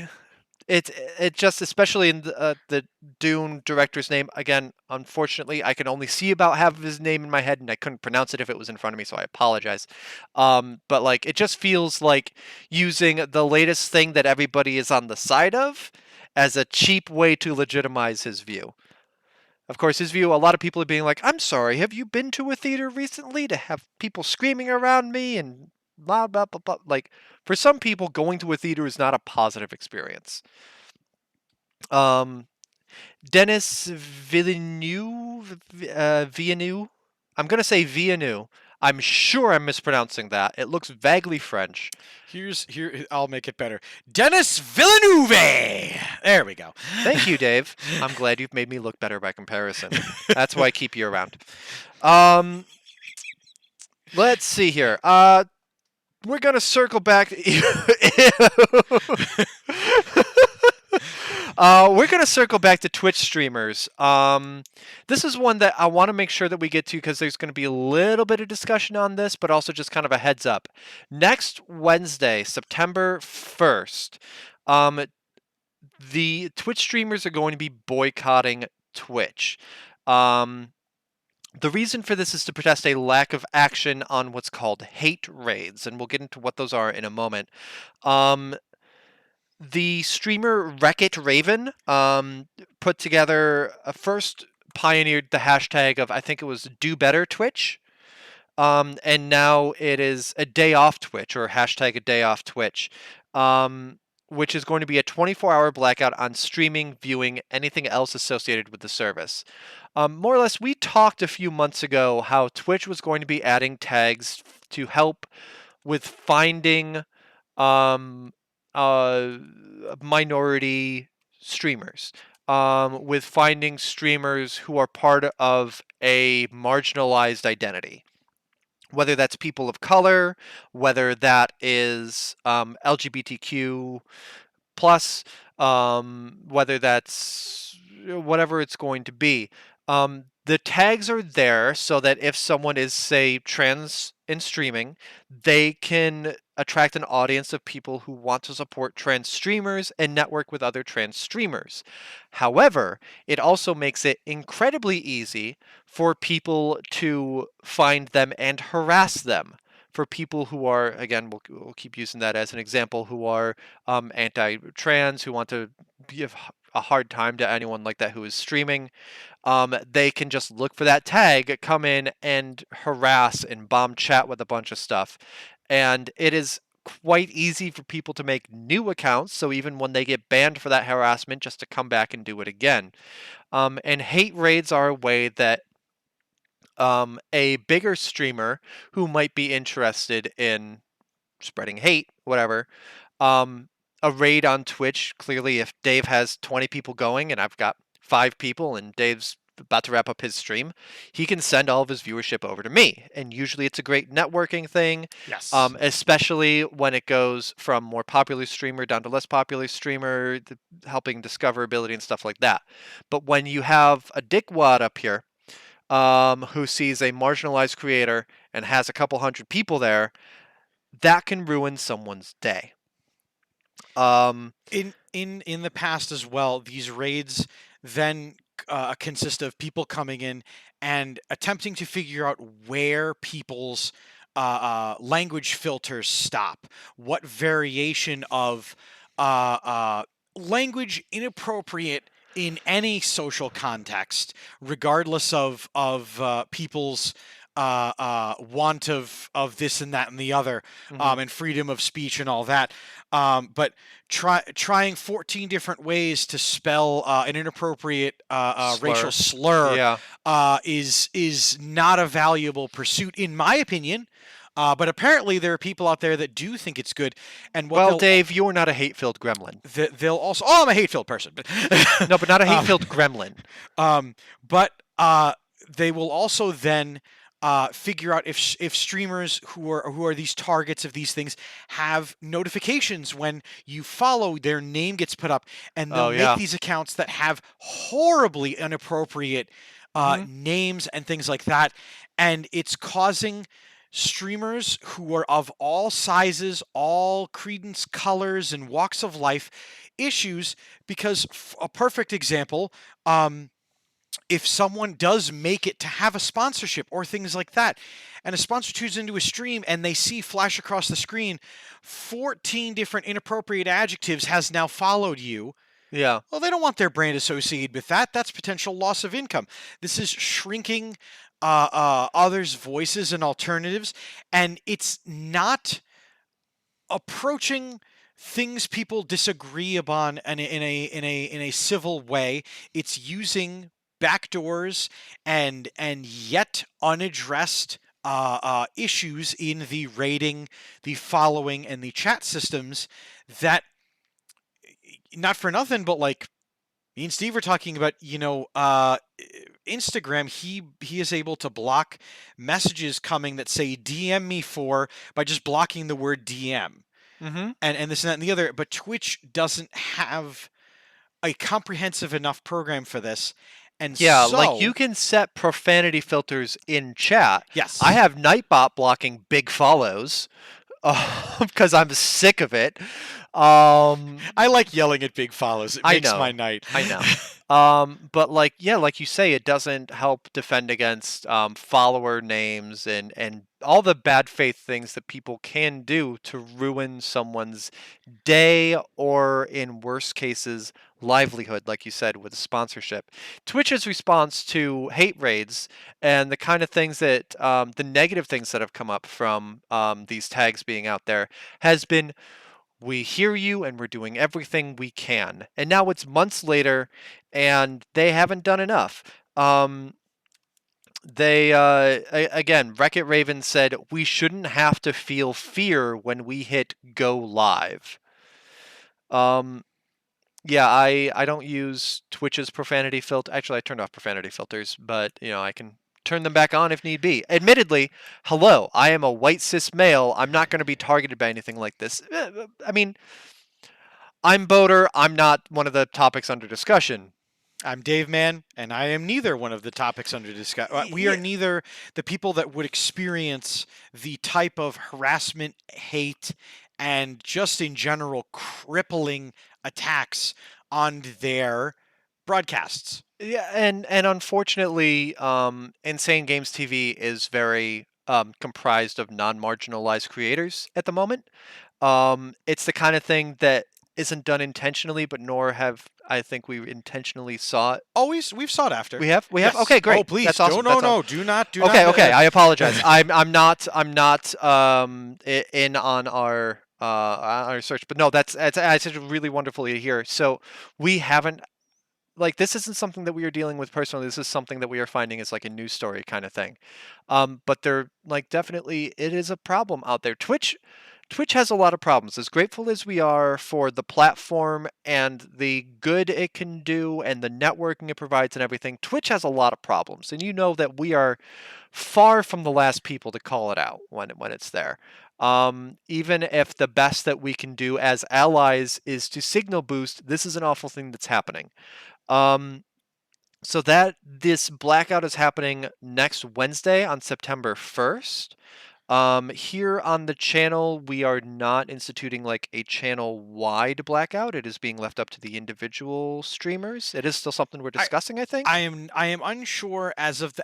it just, especially in the Dune director's name, again, unfortunately I can only see about half of his name in my head and I couldn't pronounce it if it was in front of me, so I apologize. But like it just feels like using the latest thing that everybody is on the side of as a cheap way to legitimize his view. Of course, his view, a lot of people are being like, "I'm sorry, have you been to a theater recently to have people screaming around me and blah, blah, blah, blah." Like, for some people, going to a theater is not a positive experience. Dennis Villeneuve. I'm going to say Villeneuve. I'm sure I'm mispronouncing that. It looks vaguely French. Here, I'll make it better. Dennis Villeneuve. There we go. Thank you, Dave. I'm glad you've made me look better by comparison. That's why I keep you around. Let's see here. We're gonna circle back. We're gonna circle back to Twitch streamers. This is one that I want to make sure that we get to because there's going to be a little bit of discussion on this, but also just kind of a heads up. Next Wednesday, September 1st, the Twitch streamers are going to be boycotting Twitch. The reason for this is to protest a lack of action on what's called hate raids, and we'll get into what those are in a moment. The streamer Wreck-It Raven put together, first pioneered the hashtag of, I think it was Do Better Twitch, and now it is a day off Twitch, or hashtag a day off Twitch, which is going to be a 24-hour blackout on streaming, viewing, anything else associated with the service. More or less, we talked a few months ago how Twitch was going to be adding tags to help with finding minority streamers, with finding streamers who are part of a marginalized identity. Whether that's people of color, whether that is LGBTQ plus, whether that's whatever it's going to be. The tags are there so that if someone is, say, trans in streaming, they can attract an audience of people who want to support trans streamers and network with other trans streamers. However, it also makes it incredibly easy for people to find them and harass them. For people who are, again, we'll keep using that as an example, who are anti-trans, who want to give a hard time to anyone like that who is streaming, they can just look for that tag, come in and harass and bomb chat with a bunch of stuff. And it is quite easy for people to make new accounts, so even when they get banned for that harassment, just to come back and do it again. And hate raids are a way that a bigger streamer who might be interested in spreading hate, whatever, a raid on Twitch, clearly if Dave has 20 people going and I've got 5 people and Dave's about to wrap up his stream, he can send all of his viewership over to me. And usually it's a great networking thing. Yes. Especially when it goes from more popular streamer down to less popular streamer, helping discoverability and stuff like that. But when you have a dickwad up here, who sees a marginalized creator and has a couple hundred people there, that can ruin someone's day. In the past as well, these raids then consist of people coming in and attempting to figure out where people's language filters stop, what variation of language inappropriate in any social context, regardless of people's want of this and that and the other, and freedom of speech and all that. But trying 14 different ways to spell an inappropriate racial slur is not a valuable pursuit, in my opinion. But apparently there are people out there that do think it's good. And what Well, they'll Dave, you're not a hate-filled gremlin. they'll also. Oh, I'm a hate-filled person. But No, but not a um, hate-filled gremlin. but they will also then figure out if streamers who are these targets of these things have notifications when you follow, their name gets put up, and they'll Oh, make yeah. these accounts that have horribly inappropriate names and things like that, and it's causing streamers who are of all sizes, all credence, colors, and walks of life issues because a perfect example. If someone does make it to have a sponsorship or things like that, and a sponsor tunes into a stream and they see flash across the screen 14 different inappropriate adjectives has now followed you. Yeah. Well, they don't want their brand associated with that. That's potential loss of income. This is shrinking others' voices and alternatives, and it's not approaching things people disagree upon in a civil way. It's using backdoors and yet unaddressed issues in the rating, the following, and the chat systems that, not for nothing, but like me and Steve were talking about, Instagram. He is able to block messages coming that say DM me for by just blocking the word DM. Mm-hmm. And this and that and the other. But Twitch doesn't have a comprehensive enough program for this. And Yeah, so, like you can set profanity filters in chat. yes, I have Nightbot blocking big follows because I'm sick of it. I like yelling at big follows. It I makes know. my night. I know. But like you say, it doesn't help defend against follower names and all the bad faith things that people can do to ruin someone's day or, in worst cases, livelihood, like you said, with a sponsorship. Twitch's response to hate raids and the kind of things that the negative things that have come up from these tags being out there has been, we hear you and we're doing everything we can. And now it's months later and they haven't done enough. They again, Wreck-It Raven said we shouldn't have to feel fear when we hit go live. Yeah, I don't use Twitch's profanity filter. Actually, I turned off profanity filters, but I can turn them back on if need be. Admittedly, hello, I am a white cis male. I'm not going to be targeted by anything like this. I mean, I'm Boater. I'm not one of the topics under discussion. I'm Dave Man, and I am neither one of the topics under discussion. We are neither the people that would experience the type of harassment, hate, and just in general crippling attacks on their broadcasts. Yeah, and unfortunately, Insane Games TV is very comprised of non-marginalized creators at the moment. It's the kind of thing that isn't done intentionally, but nor have I think we intentionally sought. We've sought after. We have. Yes. Okay, great. Oh, please. That's awesome. No. Do not. Okay. I apologize. I'm not in on our search, but no, that's really wonderful to hear. So we haven't. Like, this isn't something that we are dealing with personally. This is something that we are finding is like a news story kind of thing. But they're like, definitely it is a problem out there. Twitch has a lot of problems. As grateful as we are for the platform and the good it can do and the networking it provides and everything, Twitch has a lot of problems. And you know that we are far from the last people to call it out when it's there. Even if the best that we can do as allies is to signal boost, this is an awful thing that's happening. So that this blackout is happening next Wednesday on September 1st. Here on the channel, we are not instituting like a channel-wide blackout. It is being left up to the individual streamers. It is still something we're discussing, I think. I am unsure as of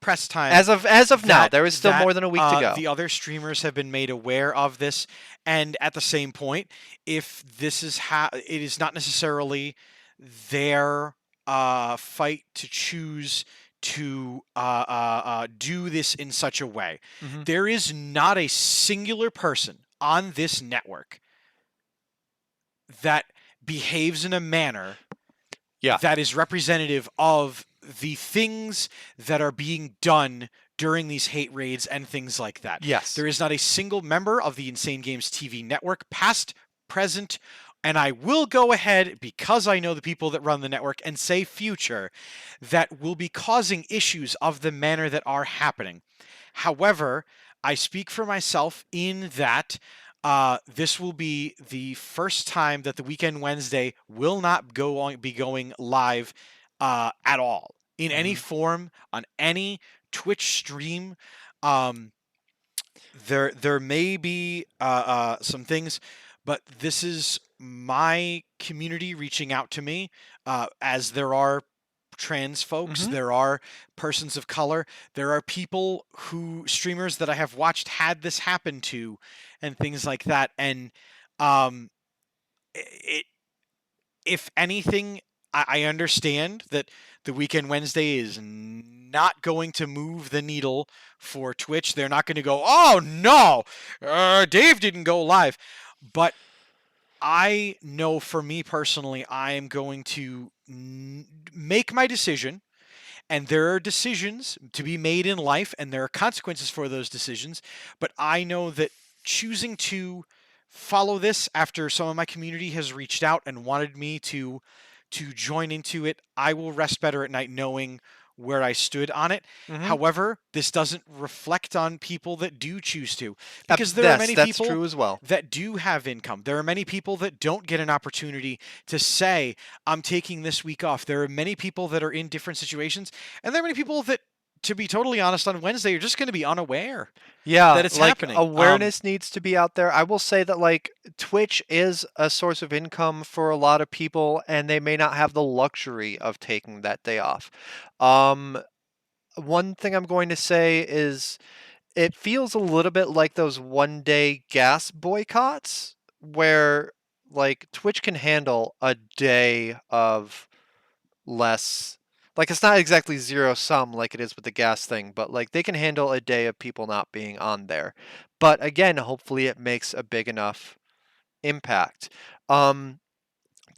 press time. As of now, there is still more than a week to go. The other streamers have been made aware of this, and at the same point, if this is how it is not necessarily their fight to choose to do this in such a way. Mm-hmm. There is not a singular person on this network that behaves in a manner that is representative of the things that are being done during these hate raids and things like that. Yes. There is not a single member of the Insane Games TV network, past, present, and I will go ahead, because I know the people that run the network, and say future, that will be causing issues of the manner that are happening. However, I speak for myself in that this will be the first time that the Weekend Wednesday will not be going live at all in any form on any Twitch stream. There may be some things, but this is my community reaching out to me, as there are trans folks, there are persons of color, there are people streamers that I have watched had this happen to, and things like that. And um, it, if anything, I understand that the Weekend Wednesday is not going to move the needle for Twitch. They're not going to go, oh no, Dave didn't go live. But I know for me personally, I am going to make my decision. And there are decisions to be made in life, and there are consequences for those decisions. But I know that choosing to follow this after some of my community has reached out and wanted me to join into it, I will rest better at night knowing where I stood on it. However, this doesn't reflect on people that do choose to, because there are many that's people true as well. that do have income. There are many people that don't get an opportunity to say, I'm taking this week off. There are many people that are in different situations, and there are many people that, to be totally honest, on Wednesday, you're just going to be unaware that it's happening. Awareness needs to be out there. I will say that like Twitch is a source of income for a lot of people, and they may not have the luxury of taking that day off. One thing I'm going to say is it feels a little bit like those one-day gas boycotts where like Twitch can handle a day of less, like it's not exactly zero sum like it is with the gas thing, but like they can handle a day of people not being on there. But again, hopefully it makes a big enough impact. The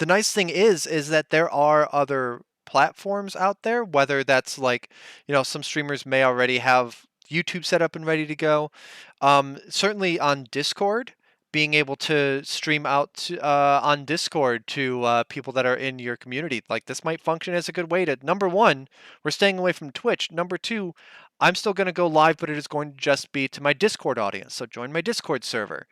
nice thing is that there are other platforms out there, whether that's like, some streamers may already have YouTube set up and ready to go. Certainly on Discord, being able to stream out on Discord to people that are in your community, like this might function as a good way to, number one, we're staying away from Twitch. Number two, I'm still going to go live, but it is going to just be to my Discord audience. So join my Discord server.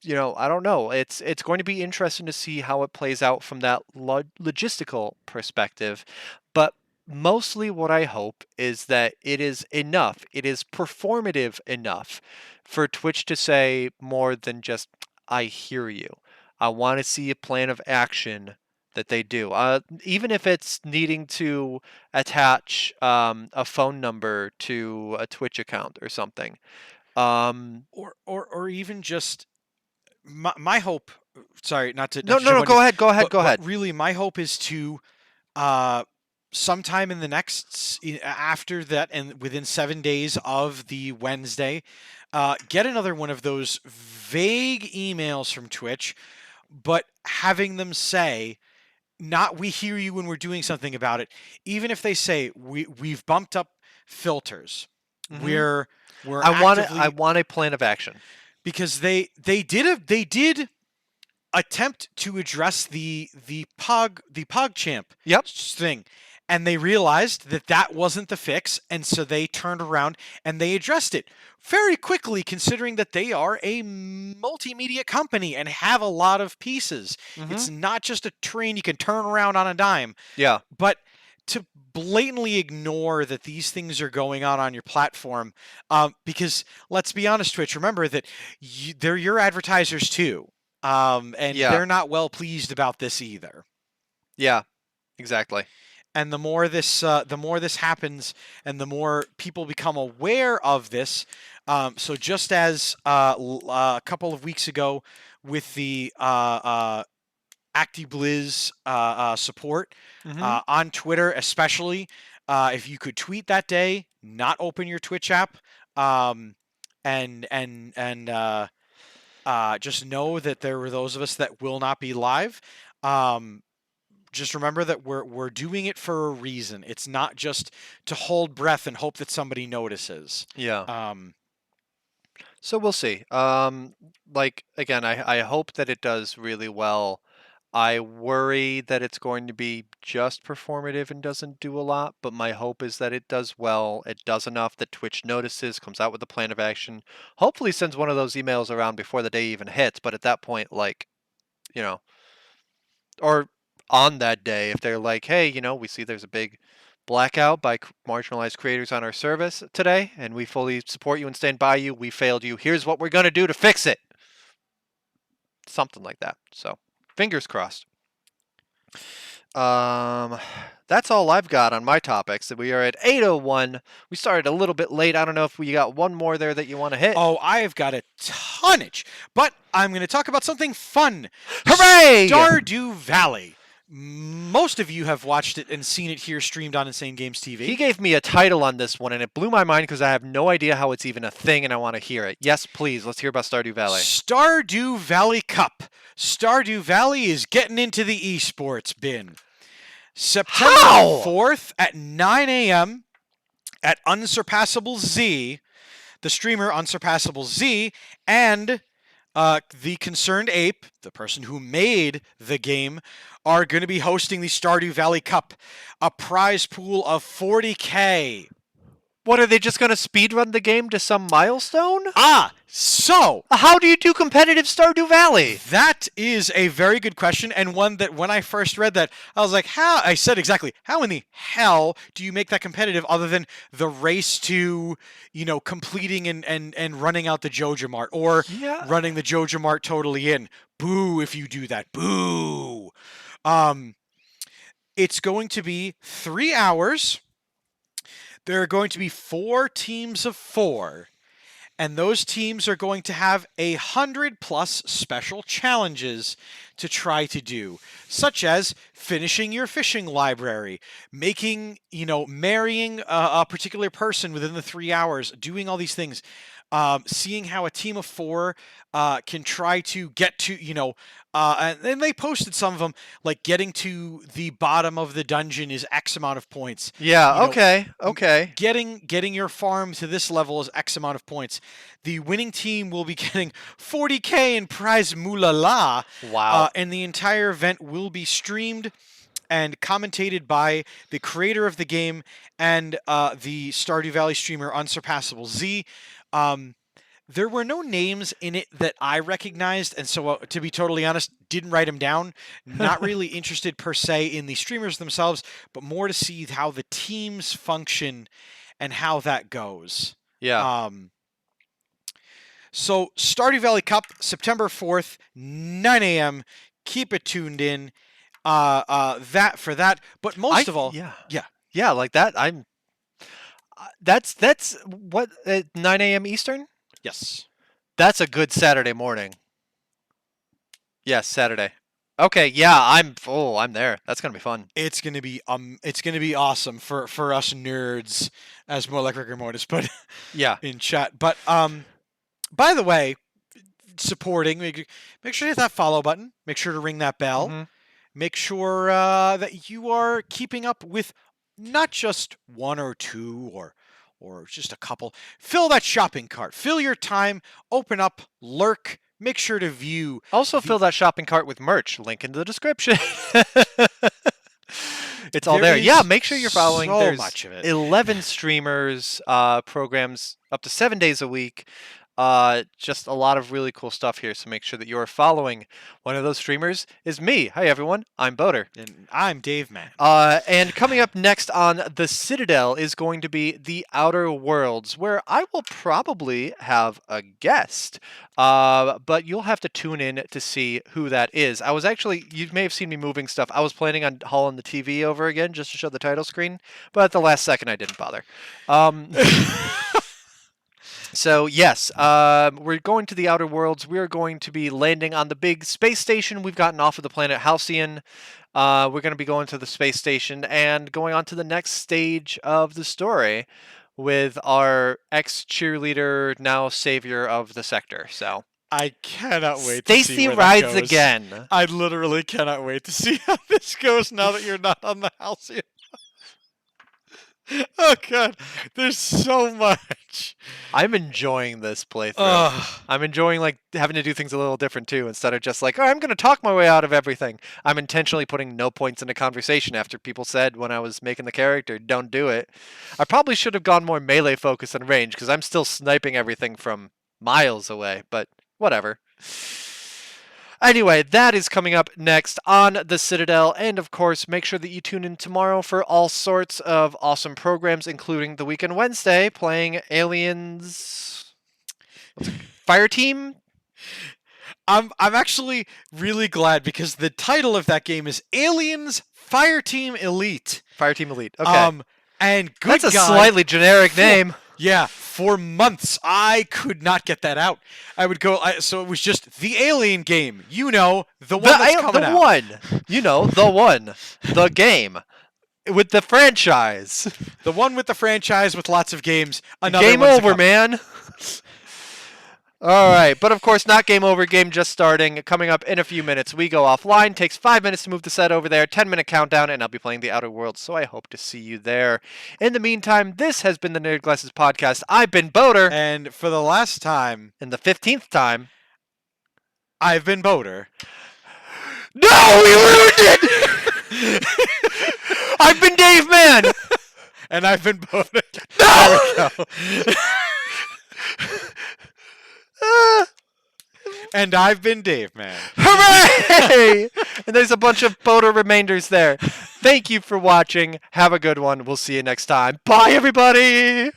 I don't know. It's going to be interesting to see how it plays out from that logistical perspective. But mostly what I hope is that it is enough. It is performative enough for Twitch to say more than just, I hear you. I want to see a plan of action that they do. Even if it's needing to attach a phone number to a Twitch account or something. Or even just my hope. Sorry, not to No, jump on go you, ahead, go ahead, but, go ahead. really, my hope is to sometime in the next after that, and within 7 days of the Wednesday, get another one of those vague emails from Twitch, but having them say, not we hear you when we're doing something about it. Even if they say we've bumped up filters, we're I want a plan of action. Because they did attempt to address the PogChamp thing, and they realized that wasn't the fix, and so they turned around and they addressed it very quickly, considering that they are a multimedia company and have a lot of pieces. It's not just a train you can turn around on a dime. Yeah. But to blatantly ignore that these things are going on your platform, because let's be honest, Twitch, remember that they're your advertisers too. And they're not well pleased about this either. Yeah, exactly. And the more this happens, and the more people become aware of this. So just as a couple of weeks ago with the ActiBliz support on Twitter, especially, if you could tweet that day, not open your Twitch app, and just know that there were those of us that will not be live. just remember that we're doing it for a reason. It's not just to hold breath and hope that somebody notices. Yeah. So we'll see. Like again, I hope that it does really well. I worry that it's going to be just performative and doesn't do a lot, but my hope is that it does well. It does enough that Twitch notices, comes out with a plan of action, hopefully sends one of those emails around before the day even hits, but at that point, like, you know, or on that day, if they're like, hey, we see there's a big blackout by marginalized creators on our service today, and we fully support you and stand by you. We failed you. Here's what we're going to do to fix it. Something like that. So, fingers crossed. That's all I've got on my topics. We are at 8:01. We started a little bit late. I don't know if we got one more there that you want to hit. Oh, I've got a tonnage, but I'm going to talk about something fun. Hooray! Stardew Valley. Most of you have watched it and seen it here streamed on Insane Games TV. He gave me a title on this one, and it blew my mind because I have no idea how it's even a thing, and I want to hear it. Yes, please. Let's hear about Stardew Valley. Stardew Valley Cup. Stardew Valley is getting into the esports bin. September 4th at 9 a.m. at Unsurpassable Z, the streamer Unsurpassable Z, and the Concerned Ape, the person who made the game, are going to be hosting the Stardew Valley Cup, a prize pool of $40K. What, are they just going to speedrun the game to some milestone? So how do you do competitive Stardew Valley? That is a very good question, and one that when I first read that, I was like, how? I said exactly, how in the hell do you make that competitive other than the race to, completing and running out the Joja Mart, or running the Joja Mart totally in? Boo if you do that. Boo. It's going to be 3 hours. There are going to be 4 teams of 4. And those teams are going to have 100+ special challenges to try to do, such as finishing your fishing library, marrying a particular person within the 3 hours, doing all these things, seeing how a team of 4 can try to get to, and they posted some of them, like getting to the bottom of the dungeon is X amount of points. Yeah, okay. Getting your farm to this level is X amount of points. The winning team will be getting $40K in prize moolah. Wow. And the entire event will be streamed and commentated by the creator of the game and the Stardew Valley streamer Unsurpassable Z. There were no names in it that I recognized, and so, to be totally honest, didn't write them down. Not really interested, per se, in the streamers themselves, but more to see how the teams function and how that goes. Yeah. So, Stardew Valley Cup, September 4th, 9 a.m. Keep it tuned in. That for that. But most of all... Yeah, like that, That's what, at 9 a.m. Eastern? Yes. That's a good Saturday morning. Yes, Saturday. Okay, yeah, I'm there. That's gonna be fun. It's gonna be awesome for us nerds, as more like rigor mortis, but in chat. But by the way, supporting, make sure you hit that follow button. Make sure to ring that bell. Mm-hmm. Make sure that you are keeping up with not just 1 or 2 or just a couple. Fill that shopping cart. Fill your time. Open up. Lurk. Make sure to view. Also, fill that shopping cart with merch. Link in the description. It's all there. Yeah, make sure you're following. So much of it. 11 streamers, programs up to 7 days a week. Just a lot of really cool stuff here, so make sure that you're following. One of those streamers is me. Hi, everyone. I'm Boater. And I'm Dave Man. And coming up next on The Citadel is going to be The Outer Worlds, where I will probably have a guest. But you'll have to tune in to see who that is. You may have seen me moving stuff. I was planning on hauling the TV over again just to show the title screen, but at the last second I didn't bother. So yes, we're going to the Outer Worlds. We're going to be landing on the big space station. We've gotten off of the planet Halcyon. We're going to be going to the space station and going on to the next stage of the story with our ex-cheerleader, now savior of the sector. So I cannot wait to see Stacy where rides that goes. again. I literally cannot wait to see how this goes now that you're not on the Halcyon. Oh god, there's so much. I'm enjoying this playthrough. Ugh. I'm enjoying like having to do things a little different too, instead of just like, oh, I'm going to talk my way out of everything. I'm intentionally putting no points into conversation after people said when I was making the character, don't do it. I probably should have gone more melee focus than range because I'm still sniping everything from miles away, but whatever. Anyway, that is coming up next on The Citadel, and of course, make sure that you tune in tomorrow for all sorts of awesome programs, including the Weekend Wednesday, playing Aliens... Fire Team? I'm actually really glad because the title of that game is Aliens Fire Team Elite. Fire Team Elite, okay. And good That's a God, slightly generic name. Yeah, for months I could not get that out. I would go, so it was just the Alien game. You know, the one that's coming out. The one. You know, the one. The game. With the franchise. The one with the franchise with lots of games. Another Game over, man. All right, but of course, not game over. Game just starting. Coming up in a few minutes, we go offline. Takes 5 minutes to move the set over there. 10-minute countdown, and I'll be playing the Outer Worlds. So I hope to see you there. In the meantime, this has been the Nerd Glasses Podcast. I've been Boater, and for the last time, and the 15th time, I've been Boater. No, we ruined it. I've been Dave Man, and I've been Boater. No. There we go. And I've been Dave Man. Hooray! And there's a bunch of Boater remainders there. Thank you for watching. Have a good one. We'll see you next time. Bye, everybody!